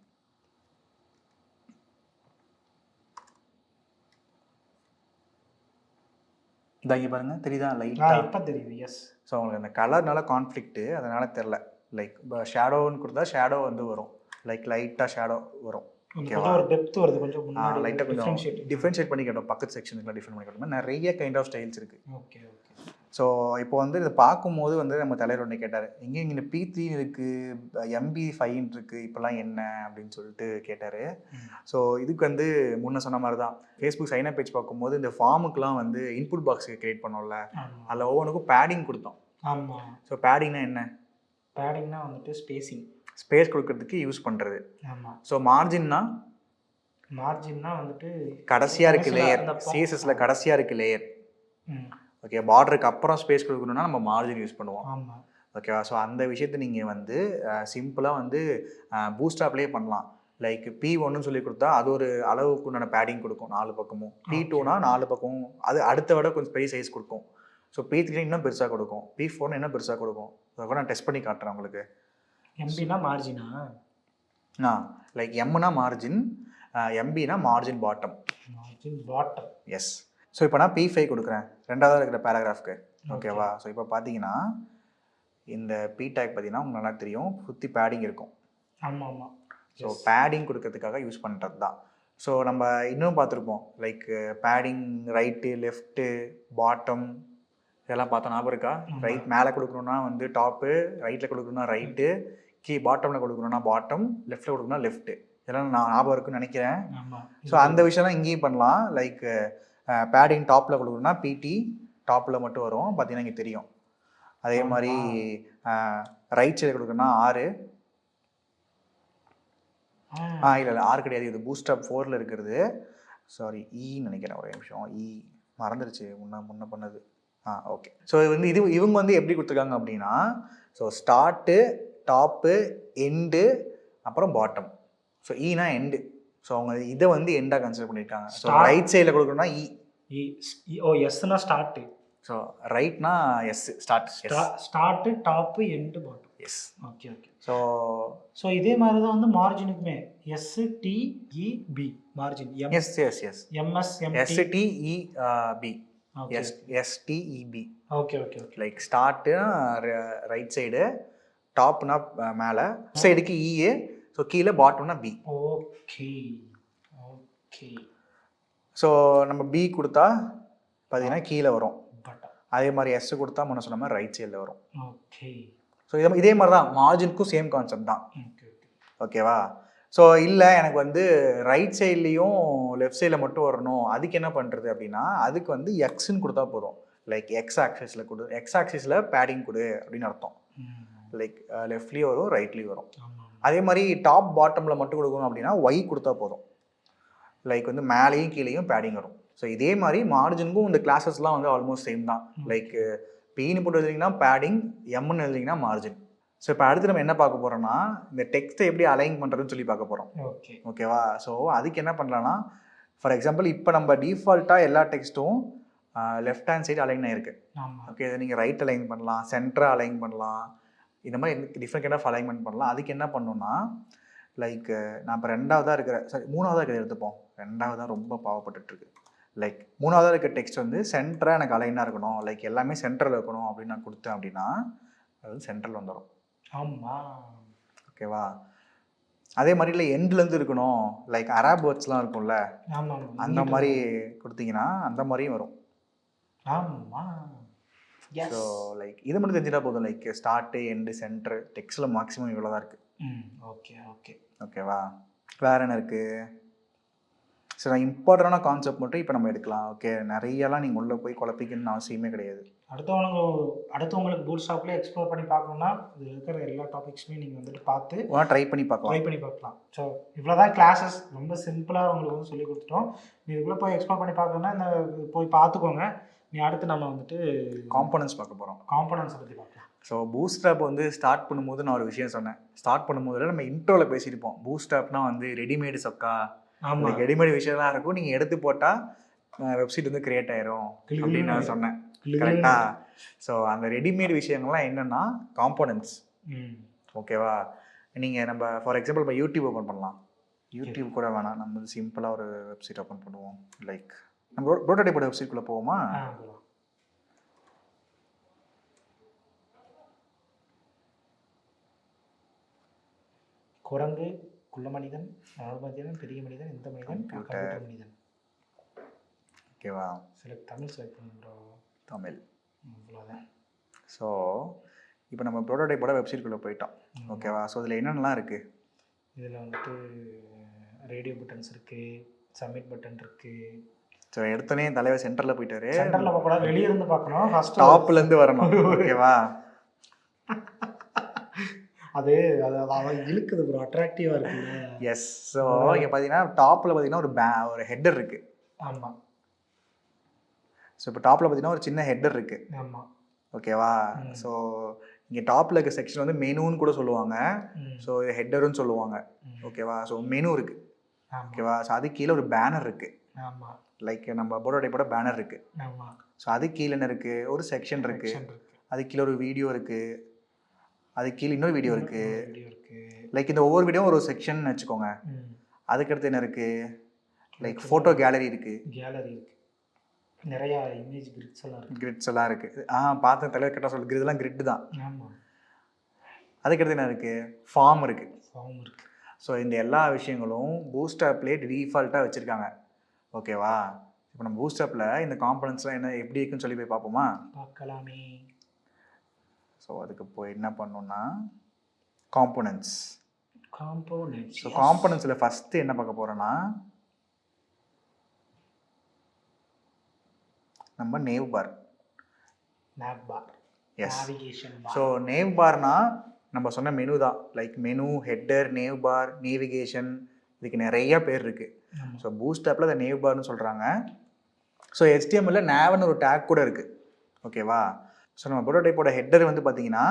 இங்கே பாருங்க, தெரியுதா லைட்டாக? இப்போ தெரியுது. எஸ். ஸோ அவங்களுக்கு அந்த கலர்னால கான்ஃப்ளிக்ட்டு, அதனால் தெரில. லைக் இப்போ ஷேடோன்னு கொடுத்தா ஷேடோ வந்து வரும், லைக் லைட்டாக ஷேடோ வரும். ஓகேவா? ஒரு டெப்த் வருது கொஞ்சம் முன்னாடி. லைட்டாக கொஞ்சம் டிஃபரன்ஷியேட் பண்ணி கேட்டோம். பக்கத்து செக்ஷனுக்குலாம் டிஃபரெண்ட் பண்ணி கேட்டோம். நிறைய கைண்ட் ஆஃப் ஸ்டைல்ஸ் இருக்குது. ஓகே. ஸோ இப்போ வந்து இதை பார்க்கும்போது வந்து நம்ம தலைவர் ஒன்று கேட்டார், எங்கே இங்கே P3 இருக்குது, MB5 இருக்குது, இப்போல்லாம் என்ன அப்படின்னு சொல்லிட்டு கேட்டார். ஸோ இதுக்கு வந்து முன்ன சொன்ன மாதிரி தான் ஃபேஸ்புக் சைன் அப் பேஜ் பார்க்கும்போது இந்த ஃபார்முக்கெலாம் வந்து இன்புட் பாக்ஸ் கிரியேட் பண்ணோம்ல, அதில் ஒவ்வொன்றுக்கும் பேடிங் கொடுத்தோம். ஆமாம். ஸோ பேடிங்னா என்ன? பேடிங்னா வந்துட்டு ஸ்பேஸ் கொடுக்கறதுக்கு யூஸ் பண்ணுறது. ஆமாம். ஸோ மார்ஜின்னா வந்துட்டு கடைசியாக இருக்குது லேயர். சிஎஸ்எஸ்ல கடைசியாக இருக்குது லேயர். ஓகே, பார்டருக்கு அப்புறம் ஸ்பேஸ் கொடுக்கணும்னா நம்ம மார்ஜின் யூஸ் பண்ணுவோம். ஆமாம். ஓகேவா? ஸோ அந்த விஷயத்தை நீங்கள் வந்து சிம்பிளாக வந்து பூஸ்டாப்லேயே பண்ணலாம். லைக் P1ன்னு சொல்லி கொடுத்தா அது ஒரு அளவுக்கு உண்டான பேடிங் கொடுக்கும் 4 பக்கமும். P2னா 4 பக்கமும் அது அடுத்த விட கொஞ்சம் பெரிய சைஸ் கொடுக்கும். ஸோ P3 இன்னும் பெருசாக கொடுக்கும். P4 இன்னும் பெருசாக கொடுக்கும். அதை கூட நான் டெஸ்ட் பண்ணி காட்டுறேன் உங்களுக்கு. எம்பினா மார்ஜினா? லைக் எம்னா மார்ஜின், எம்பினா margin bottom. Margin bottom. Yes. So இப்போ நான் P5 கொடுக்குறேன் 2வது இருக்கிற பேராகிராஃப்க்கு. ஓகேவா? ஸோ இப்போ பார்த்தீங்கன்னா இந்த P டேக் பார்த்தீங்கன்னா உங்களுக்கு நல்லா தெரியும், சுற்றி பேடிங் இருக்கும். ஆமாம் ஆமாம். ஸோ பேடிங் கொடுக்கறதுக்காக யூஸ் பண்ணுறது தான். ஸோ நம்ம இன்னும் பார்த்துருப்போம், like padding right, left, bottom இதெல்லாம் பார்த்தா ஞாபகம் இருக்கா? ரைட் மேலே கொடுக்கணுன்னா வந்து டாப்பு, ரைட்டில் கொடுக்கணுன்னா ரைட்டு, பாட்டமில் கொடுக்கணுன்னா பாட்டம், லெஃப்ட்டில் கொடுக்கணும்னா லெஃப்ட்டு. இதெல்லாம் நான் ஞாபகம் இருக்குன்னு நினைக்கிறேன். ஸோ அந்த விஷயம்லாம் இங்கேயும் பண்ணலாம். லைக் பேடிங் டாப்பில் கொடுக்கணும்னா பிடி டாப்பில் மட்டும் வரும், பார்த்தீங்கன்னா இங்கே தெரியும். அதே மாதிரி ரைட் சைடு கொடுக்கணும்னா 6. இல்லை 6 கிடையாது, இது பூஸ்டப் 4ல் இருக்கிறது. சாரி, ஈன்னு நினைக்கிறேன். ஒரே நிமிஷம், மறந்துருச்சு முன்ன பண்ணது. ஓகே. ஸோ இது வந்து இவங்க வந்து எப்படி கொடுத்துருக்காங்க அப்படின்னா, ஸோ ஸ்டார்ட்டு, டாப்பு, எண்டு, அப்புறம் பாட்டம். ஸோ ஈனா எண்டு. ஸோ அவங்க இதை வந்து எண்டாக கன்சிடர் பண்ணியிருக்காங்க. ஸோ ரைட் சைடில் கொடுக்கணும்னா எஸ்னா ஸ்டார்ட்டு. ஸோ ரைட்னா S, start, top, end, bottom. Yes. Okay okay. So இதே மாதிரி தான் வந்து மார்ஜினுக்குமே STEB margin. Yes yes yes STEB. STEB. Okay okay okay. Like ஸ்டார்ட்டுனா ரைட் சைடு, டாப்னா மேலே, சைடுக்கு இஏ, ஸோ கீழே பாட்டம்னா பி. Okay okay. ஸோ நம்ம பி கொடுத்தா பார்த்தீங்கன்னா கீழே வரும். அதே மாதிரி எஸ் கொடுத்தா முன்ன சொன்ன மாதிரி ரைட் சைடில் வரும். ஓகே. ஸோ இதே மாதிரி தான் மார்ஜினுக்கும் சேம் கான்செப்ட் தான். ஓகேவா? ஸோ இல்லை எனக்கு வந்து ரைட் சைட்லேயும் லெஃப்ட் சைடில் மட்டும் வரணும், அதுக்கு என்ன பண்ணுறது அப்படின்னா, அதுக்கு வந்து எக்ஸ்ன்னு கொடுத்தா போதும். லைக் எக்ஸ் ஆக்சிஸில் பேடிங் கொடு அப்படின்னு அர்த்தம். லைக் லெஃப்ட்லேயும் வரும், ரைட்லேயும் வரும். அதே மாதிரி டாப் பாட்டமில் மட்டும் கொடுக்கணும் அப்படின்னா ஒய் கொடுத்தா போதும். லைக் வந்து மேலேயும் கீழேயும் பேடிங் வரும். ஸோ இதே மாதிரி மார்ஜினுக்கும் இந்த கிளாஸஸ்லாம் வந்து ஆல்மோஸ்ட் சேம் தான். லைக் பீனு போட்டு எழுதிங்கன்னா பேடிங், எம்னு எழுதிங்கன்னா மார்ஜின். ஸோ இப்போ அடுத்து நம்ம என்ன பார்க்க போகிறோம்னா, இந்த டெக்ஸ்ட்டை எப்படி அலைன் பண்ணுறதுன்னு சொல்லி பார்க்க போகிறோம். ஓகேவா? ஸோ அதுக்கு என்ன பண்ணலான்னா, ஃபார் எக்ஸாம்பிள் இப்போ நம்ம டிஃபால்ட்டாக எல்லா டெக்ஸ்ட்டும் லெஃப்ட் ஹேண்ட் சைடு அலைன் ஆயிருக்கு. ஓகே, இதை நீங்கள் ரைட் அலைன் பண்ணலாம், சென்டராக அலைன் பண்ணலாம், இந்த மாதிரி டிஃப்ரெண்ட் கைண்ட் ஆஃப் அலைன்மெண்ட் பண்ணலாம். அதுக்கு என்ன பண்ணணும்னா, லைக் நான் இப்போ 2வதாக இருக்கிற 3வதாக இருக்கிறத எடுத்துப்போம். 2வதாக ரொம்ப பாவப்பட்டுருக்கு. லைக் 3வதாக இருக்க டெக்ஸ்ட் வந்து சென்டராக எனக்கு அலைனாக இருக்கணும், லைக் எல்லாமே சென்டரில் இருக்கணும் அப்படின்னு நான் கொடுத்தேன் அப்படின்னா அது வந்து சென்ட்ரல் வந்துடும். ஆமாம். ஓகேவா? அதே மாதிரி இல்லை எண்ட்லேருந்து இருக்கணும், லைக் அரேப் வேர்ட்ஸ்லாம் இருக்கும்ல, அந்த மாதிரி கொடுத்தீங்கன்னா அந்த மாதிரியும் வரும். ஆமாம். ஸோ லைக் இது மட்டும் தெரிஞ்சிட்டா போதும். லைக் ஸ்டார்ட்டு, எண்டு, சென்டர், டெக்ஸ்டில் மேக்ஸிமம் இவ்வளோ தான் இருக்குது. Okay okay. ஓகேவா? வேறு என்ன இருக்குது? ஸோ இம்பார்ட்டண்டான கான்செப்ட் மட்டும் இப்போ நம்ம எடுக்கலாம். ஓகே, நிறையலாம் நீங்கள் உள்ளே போய் குழப்பிக்கணும்னு அவசியமே கிடையாது. அடுத்தவங்களுக்கு பூட் ஷாப்லேயே எக்ஸ்ப்ளோர் பண்ணி பார்க்கணும்னா இதில் இருக்கிற எல்லா டாபிக்ஸுமே நீங்கள் வந்துட்டு பார்த்து ட்ரை பண்ணி பார்க்கலாம். ஸோ இவ்வளோ தான் கிளாஸஸ், ரொம்ப சிம்பிளாக உங்களுக்கு வந்து சொல்லி கொடுத்துட்டோம். நீ இதுக்குள்ளே போய் எக்ஸ்ப்ளோர் பண்ணி பார்க்கணுன்னா இந்த போய் பார்த்துக்கோங்க. நீ அடுத்து நம்ம வந்துட்டு காம்பனன்ட்ஸ் பார்க்க போகிறோம். காம்பனன்ட்ஸை பற்றி பார்க்கலாம். ஸோ பூஸ்ட்ராப் வந்து ஸ்டார்ட் பண்ணும்போது நான் ஒரு விஷயம் சொன்னேன். ஸ்டார்ட் பண்ணும்போது நம்ம இன்ட்ரோவில் பேசியிருப்போம். பூஸ்ட்ராப்னா வந்து ரெடிமேடு சொக்கா, ரெடிமேடு விஷயம்லாம் இருக்கும், நீங்கள் எடுத்து போட்டால் வெப்சைட் வந்து கிரியேட் ஆயிரும் அப்படின்னு நான் சொன்னேன். கரெக்டா? ஸோ அந்த ரெடிமேட் விஷயங்கள்லாம் என்னென்னா காம்போனன்ட்ஸ். ஓகேவா? நீங்கள் நம்ம ஃபார் எக்ஸாம்பிள் இப்போ யூடியூப் ஓப்பன் பண்ணலாம். யூடியூப் கூட வேணாம், நம்ம சிம்பிளாக ஒரு வெப்சைட் ஓப்பன் பண்ணுவோம். லைக் நம்ம ப்ரோட்டோடைப்போட வெப்சைட்குள்ளே போவோமா? குரங்கு, குள்ள மனிதன், மனிதன், பெரிய மனிதன், இந்த மனிதன், கம்ப்யூட்டர் மனிதன். ஓகேவா? செலக்ட் தமிழ் செலக்ட் பண்ணுறோம். தமிழ் அவ்வளோதான். ஸோ இப்போ நம்ம ப்ரோட்டோடைப்போட வெப்சைட்குள்ளே போயிட்டோம். ஓகேவா? ஸோ இதில் என்னென்னலாம் இருக்குது? இதில் வந்துட்டு ரேடியோ பட்டன்ஸ் இருக்குது, சப்மிட் பட்டன் இருக்குது. ஸோ எடுத்தோடனே தலைவர் சென்டரில் போயிட்டாரு. சென்டரில் பார்க்கக்கூடாது, வெளியே இருந்து பார்க்கணும். ஃபர்ஸ்ட் டாப்லேருந்து வரணும். ஓகேவா? அது இழுக்குது ப்ரோ, அட்ராக்டிவாக இருக்குல்ல. எஸ். ஸோ இங்கே பார்த்தீங்கன்னா டாப்பில் பார்த்தீங்கன்னா ஒரு ஹெட்டர் இருக்குது. ஆமாம். ஸோ இப்போ டாப்பில் பார்த்தீங்கன்னா ஒரு சின்ன ஹெட்டர் இருக்குது. ஆமாம். ஓகேவா? ஸோ இங்கே டாப்பில் இருக்க செக்ஷன் வந்து மெனுன்னு கூட சொல்லுவாங்க. ஸோ இது ஹெட்டருன்னு சொல்லுவாங்க. ஓகேவா? ஸோ மெனு இருக்குது. ஓகேவா? ஸோ அது கீழே ஒரு பேனர் இருக்குது. ஆமாம். லைக் நம்ம போர்டோ டைப்போட பேனர் இருக்குது. ஆமாம். ஸோ அது கீழே என்ன இருக்குது? ஒரு செக்ஷன் இருக்குது. அது கீழே ஒரு வீடியோ இருக்குது. அது கீழே இன்னொரு வீடியோ இருக்குது. லைக் இந்த ஒவ்வொரு வீடியோவும் ஒரு செக்ஷன் வச்சுக்கோங்க. அதுக்கடுத்து என்ன இருக்குது? லைக் ஃபோட்டோ கேலரி இருக்குது. கேலரி இருக்குது. நிறையா இமேஜ் கிரிட்ஸ் எல்லாம் இருக்குது. பார்த்த தலைவர் கிட்ட சொல்லு, இதெல்லாம் கிரிட் தான். ஆமாம். அதுக்கடுத்து என்ன இருக்குது? ஃபார்ம் இருக்குது. ஃபார்ம் இருக்குது. ஸோ இந்த எல்லா விஷயங்களும் பூஸ்ட் ஆப்லேயே டிஃபால்ட்டாக வச்சுருக்காங்க. ஓகேவா? இப்போ நம்ம பூஸ்ட் ஆப்பில் இந்த காம்பனன்ட்ஸ்லாம் என்ன எப்படி இருக்குன்னு சொல்லி போய் பார்ப்போமா? பார்க்கலாமே. ஸோ அதுக்கு போய் என்ன பண்ணணும்னா காம்போனன்ட்ஸ். ஸோ காம்போனன்ட்ஸில் ஃபஸ்ட்டு என்ன பார்க்க போகிறோன்னா நம்ம நேவ் பார். எஸ். ஸோ நேவ் பார்னா நம்ம சொன்ன மெனு தான். லைக் மெனு, ஹெட்டர், நேவ் பார், நேவிகேஷன், இதுக்கு நிறைய பேர் இருக்குது. ஸோ பூஸ்ட் ஆப்பில் அதை நேவ் பார்னு சொல்கிறாங்க. ஸோ HTML நேவ்னு ஒரு டேக் கூட இருக்குது. ஓகேவா? ஸோ நம்ம புரோடோடைப்போட ஹெட்டர் வந்து பார்த்தீங்கன்னா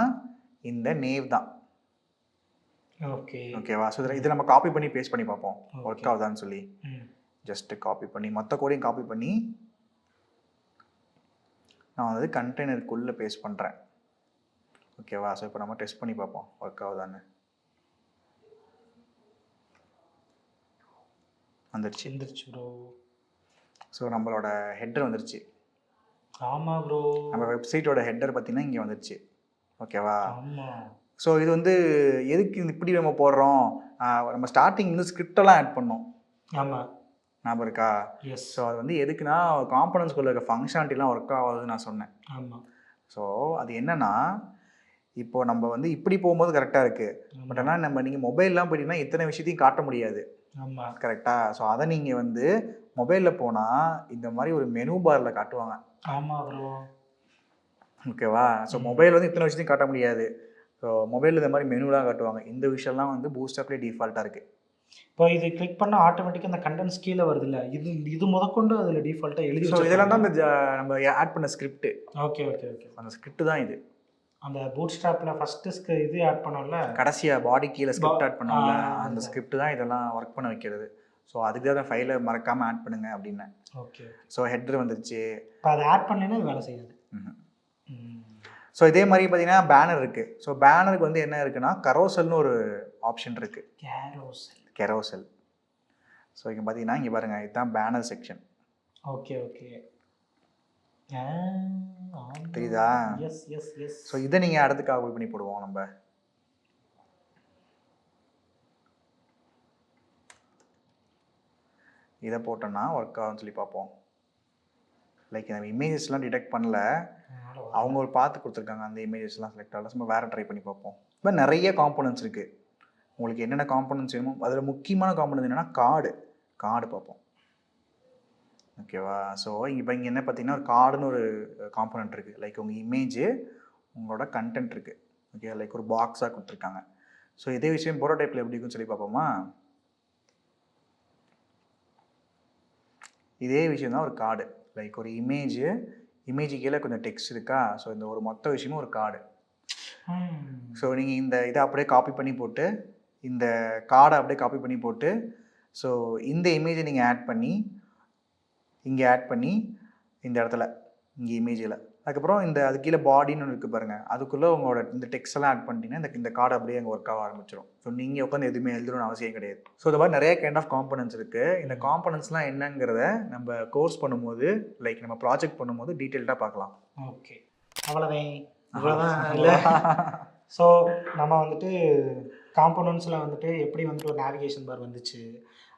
இந்த நேவ் தான். ஓகேவா? ஸோ இதை நம்ம காப்பி பண்ணி பேஸ்ட் பண்ணி பார்ப்போம் ஒர்க் ஆகுதான்னு சொல்லி. ஜஸ்ட்டு காப்பி பண்ணி மொத்த கோடையும் காப்பி பண்ணி நான் வந்து கண்டெய்னருக்குள்ளே பேஸ்ட் பண்ணுறேன். ஓகேவா? ஸோ இப்போ நம்ம டெஸ்ட் பண்ணி பார்ப்போம் ஒர்க் ஆகுதான்னு. வந்துருச்சு ப்ரோ. ஸோ நம்மளோட ஹெட்டர் வந்துருச்சு. ஆமாம் ப்ரோ. நம்ம வெப்சைட்டோட ஹெட்டர் பார்த்தீங்கன்னா இங்கே வந்துருச்சு. ஓகேவா? ஆமாம். ஸோ இது வந்து எதுக்கு இப்படி நம்ம போடுறோம்? நம்ம ஸ்டார்டிங் வந்து ஸ்கிரிப்டெல்லாம் ஆட் பண்ணோம். ஆமாம். ஞாபகம் இருக்கா? எஸ். ஸோ அது வந்து எதுக்குன்னா காம்பனன்ட்ஸ்குள்ளே இருக்க ஃபங்க்ஷனாலிட்டிலாம் ஒர்க் ஆகாதுன்னு நான் சொன்னேன். ஆமாம். ஸோ அது என்னன்னா இப்போ நம்ம வந்து இப்படி போகும்போது கரெக்டாக இருக்குது. பட் ஆனால் நீங்கள் மொபைல்லாம் போயிட்டீங்கன்னா இத்தனை விஷயத்தையும் காட்ட முடியாது. ஆமாம். கரெக்டாக? ஸோ அதை நீங்கள் வந்து மொபைலில் போனால் இந்த மாதிரி ஒரு மெனு பாரில் காட்டுவாங்க. ஆமாம் ப்ரோ. ஓகேவா? ஸோ மொபைல் வந்து இத்தனை விஷயத்தையும் காட்ட முடியாது. ஸோ மொபைலில் இந்த மாதிரி மெனுலாம் காட்டுவாங்க. இந்த விஷயம்லாம் வந்து பூஸ்ட் ஆப்லேயே டிஃபால்ட்டாக இருக்குது. இப்போ இது கிளிக் பண்ணால் ஆட்டோமேட்டிக்காக அந்த கண்டென்ட்ஸ் கீழே வருது இல்லை? இது முதற்கொண்டு அதில் டிஃபால்ட்டாக எழுதி. ஸோ இதெல்லாம் தான் நம்ம ஆட் பண்ண ஸ்கிரிப்ட். ஓகே. அந்த ஸ்கிரிப்ட் தான் இது. அந்த பூட் ஸ்ட்ராப்பில் ஃபஸ்ட்டு இது ஆட் பண்ணோம்ல, கடைசியாக பாடி கீழே ஸ்கிரிப்ட் ஆட் பண்ணோம்ல, அந்த ஸ்கிரிப்ட் தான் இதெல்லாம் ஒர்க் பண்ண வைக்கிறது. ஸோ அதுக்கு தான் ஃபைலை மறக்காமல் ஆட் பண்ணுங்க அப்படின்னு. ஓகே. ஸோ ஹெட்டர் வந்துருச்சு. இப்போ அதை ஆட் பண்ணலைன்னா இது வேலை செய்யாது. ஸோ இதே மாதிரி பார்த்தீங்கன்னா பேனர் இருக்குது. ஸோ பேனருக்கு வந்து என்ன இருக்குன்னா கரோசல்னு ஒரு ஆப்ஷன் இருக்குது. கெரோசல். ஸோ இங்கே பார்த்தீங்கன்னா இங்கே பாருங்கள், இதுதான் பேனர் செக்ஷன். ஓகே. தெரியுதா? எஸ். ஸோ இதை நீங்கள் அடுத்து காப்பி பண்ணி போடுவோம். நம்ம இதை போட்டோன்னா ஒர்க் ஆகும்னு சொல்லி பார்ப்போம். லைக் நம்ம இமேஜஸ்லாம் டிடெக்ட் பண்ணல, அவங்க ஒரு பார்த்து கொடுத்துருக்காங்க. அந்த இமேஜஸ்லாம் செலக்ட் ஆகல. நம்ம வேறு ட்ரை பண்ணி பார்ப்போம். இப்போ நிறைய காம்போனன்ட்ஸ் இருக்குது. உங்களுக்கு என்னென்ன காம்போனன்ட்ஸ் வேணுமோ அதில் முக்கியமான காம்போனன்ட் என்னென்னா கார்டு பார்ப்போம். ஓகேவா? ஸோ இங்கே என்ன பார்த்தீங்கன்னா ஒரு கார்டுன்னு ஒரு காம்போனன்ட் இருக்குது. லைக் உங்கள் இமேஜு, உங்களோட கண்டென்ட் இருக்குது. ஓகே, லைக் ஒரு பாக்ஸாக கொடுத்துருக்காங்க. ஸோ இதே விஷயம் புரோடோடைப்பில் எப்படி இருக்குன்னு சொல்லி பார்ப்போமா? இதே விஷயம் தான் ஒரு கார்டு. லைக் ஒரு இமேஜ் கீழே கொஞ்சம் டெக்ஸ்ட் இருக்கா? ஸோ இந்த ஒரு மொத்த விஷயமும் ஒரு கார்டு. ஸோ நீங்கள் இந்த இதை அப்படியே காப்பி பண்ணி போட்டு, இந்த கார்டை அப்படியே காப்பி பண்ணி போட்டு, ஸோ இந்த இமேஜை நீங்கள் ஆட் பண்ணி இங்கே ஆட் பண்ணி இந்த இடத்துல இங்கே இமேஜில், அதுக்கப்புறம் அது கீழே பாடின்னு ஒன்று இருக்குது பாருங்கள், அதுக்குள்ளே உங்களோட இந்த டெக்ஸ்ட் எல்லாம் ஆட் பண்ணிட்டீங்கன்னா இந்த கார்டு அப்படியே அங்கே ஒர்க் ஆக ஆரம்பிச்சிடும். ஸோ நீங்கள் உட்காந்து எதுவுமே எழுதணும்னு அவசியம் கிடையாது. ஸோ இந்த மாதிரி நிறைய கைண்ட் ஆஃப் காம்பனன்ட்ஸ் இருக்குது. இந்த காம்பனன்ட்ஸ்லாம் என்னங்கிறத நம்ம கோர்ஸ் பண்ணும்போது, லைக் நம்ம ப்ராஜெக்ட் பண்ணும்போது டீட்டெயில்டாக பார்க்கலாம். ஓகே, அவ்வளோதான் இல்லை. ஸோ நம்ம வந்துட்டு காம்போனன்ட்ஸில் வந்துட்டு எப்படி வந்துட்டு ஒரு நேவிகேஷன் பார் வந்துச்சு,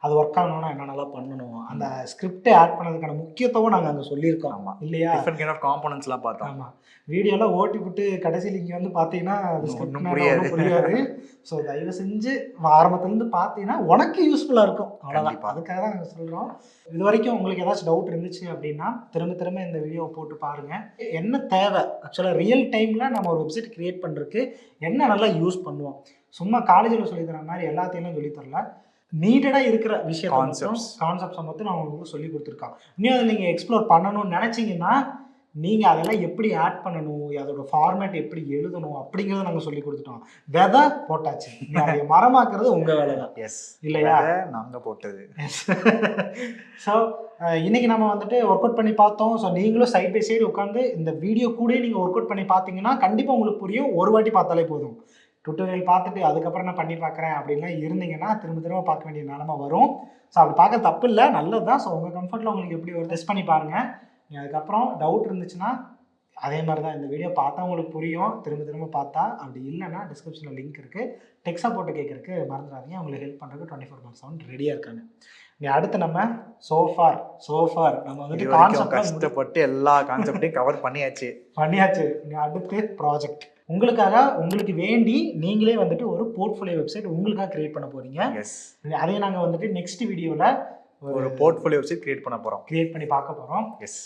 அது ஒர்க் ஆகணும்னா என்னென்னலாம் பண்ணணும், அந்த ஸ்கிரிப்டை ஆட் பண்ணதுக்கான முக்கியத்துவம் நாங்கள் அங்கே சொல்லியிருக்கோம். ஆமாம் இல்லையா? டிஃப்ரெண்ட் கைண்ட் ஆஃப் காம்போனன்ட்ஸ்லாம் பார்த்தோம். ஆமாம், வீடியோலாம் ஓட்டி விட்டு கடைசியில் இங்கே வந்து பார்த்தீங்கன்னா அது ஒன்றும் புரியாது. ஸோ தயவு செஞ்சு ஆரம்பத்துலேருந்து பார்த்தீங்கன்னா உனக்கு யூஸ்ஃபுல்லாக இருக்கும். அவ்வளோதான், அதுக்காக தான் நாங்கள் சொல்கிறோம். இது வரைக்கும் உங்களுக்கு ஏதாச்சும் டவுட் இருந்துச்சு அப்படின்னா திரும்ப இந்த வீடியோவை போட்டு பாருங்கள். என்ன தேவை ஆக்சுவலாக ரியல் டைமில் நம்ம ஒரு வெப்சைட் க்ரியேட் பண்ணுறதுக்கு என்ன நல்லா யூஸ் பண்ணுவோம். சும்மா காலேஜில் சொல்லித்தர மாதிரி எல்லாத்தையும் சொல்லித்தரல. நீடடாக இருக்கிற விஷயத்தை Concepts. கான்செப்ட்ஸை மட்டும் நான் உங்களுக்கு சொல்லி கொடுத்துருக்கோம். இன்னும் அதை நீங்கள் எக்ஸ்ப்ளோர் பண்ணணும்னு நினச்சிங்கன்னா நீங்கள் அதெல்லாம் எப்படி ஆட் பண்ணணும், அதோட ஃபார்மேட் எப்படி எழுதணும் அப்படிங்கிறத நாங்கள் சொல்லி கொடுத்துட்டோம். விதை போட்டாச்சு, அதை மரமாக்குறது உங்கள் வேலை தான். எஸ் இல்லையா? நாங்கள் போட்டது. ஸோ இன்னைக்கு நம்ம வந்துட்டு ஒர்க் அவுட் பண்ணி பார்த்தோம். ஸோ நீங்களும் சைட் பை சைடு உட்காந்து இந்த வீடியோ கூட நீங்கள் ஒர்க் அவுட் பண்ணி பார்த்தீங்கன்னா கண்டிப்பாக உங்களுக்கு புரியும். ஒரு வாட்டி பார்த்தாலே போதும். டுட்டோரியல் பார்த்துட்டு அதுக்கப்புறம் நான் பண்ணி பார்க்குறேன் அப்படின்லாம் இருந்தீங்கன்னா திரும்ப திரும்ப பார்க்க வேண்டிய நிலமை வரும். ஸோ அப்படி பார்க்க தப்பு இல்லை, நல்லது தான். ஸோ உங்கள் கம்ஃபர்ட்டில் உங்களுக்கு எப்படி ஒரு டெஸ்ட் பண்ணி பாருங்கள். நீங்கள் அதுக்கப்புறம் டவுட் இருந்துச்சுன்னா அதே மாதிரி தான் இந்த வீடியோ பார்த்தா உங்களுக்கு புரியும். திரும்ப திரும்ப பார்த்தா, அப்படி இல்லைன்னா டிஸ்கிரிப்ஷனில் லிங்க் இருக்குது. டெக் சப்போர்ட் கேட்குறதுக்கு மறந்துடாதீங்க. உங்களுக்கு ஹெல்ப் பண்ணுறதுக்கு 24/7 ரெடியாக இருக்காங்க. அடுத்து நம்ம சோஃபார் நம்ம வந்துட்டு கான்செப்ட் கஷ்டப்பட்டு எல்லா கான்செப்டையும் கவர் பண்ணியாச்சு. அடுத்து ப்ராஜெக்ட் உங்களுக்கு வேண்டி நீங்களே வந்துட்டு ஒரு போர்ட்ஃபோலியோ வெப்சைட் உங்களுக்காக கிரியேட் பண்ண போறீங்க. அதையும் நாங்கள் வந்துட்டு நெக்ஸ்ட் வீடியோவில் ஒரு போர்ட்ஃபோலியோ வெப்சைட் கிரியேட் பண்ணி பார்க்க போகிறோம். எஸ்,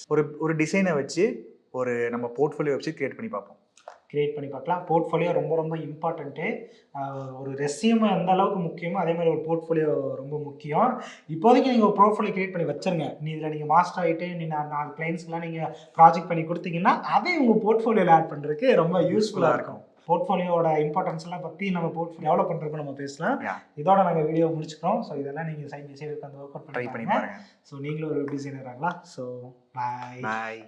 ஒரு டிசைனை வச்சு நம்ம போர்ட்ஃபோலியோ வெப்சைட் கிரியேட் பண்ணி பார்க்கலாம். போர்ட்ஃபோலியோ ரொம்ப ரொம்ப இம்பார்ட்டண்ட்டு. ஒரு ரெஸ்யூம் எந்த அளவுக்கு முக்கியமோ அதே மாதிரி ஒரு போர்ட்ஃபோலியோ ரொம்ப முக்கியம். இப்போதைக்கு நீங்கள் ஒரு போர்ட்ஃபோலியோ கிரியேட் பண்ணி வச்சுருங்க. இதில் நீங்கள் மாஸ்டர் ஆகிட்டு நீங்கள் 4 கிளைண்ட்ஸ்க்குலாம் நீங்கள் ப்ராஜெக்ட் பண்ணி கொடுத்தீங்கன்னா அதே உங்கள் போர்ட்ஃபோலியோவில் ஆட் பண்ணுறதுக்கு ரொம்ப யூஸ்ஃபுல்லாக இருக்கும். போர்ட்ஃபோலியோட இம்பார்ட்டன்ஸ் எல்லாம் பற்றி நம்ம போர்ட்ஃபோலியோ டெவலப் பண்ணுறதுக்கு நம்ம பேசலாம். இதோட நாங்கள் வீடியோ முடிச்சுக்கிறோம். ஸோ இதெல்லாம் நீங்கள் சைட் பை சைடு உட்காந்து ஒர்க் அவுட் பண்ணி பாருங்க. ஸோ நீங்களும் ஒரு டிசைனர் ஆகலாம். So bye.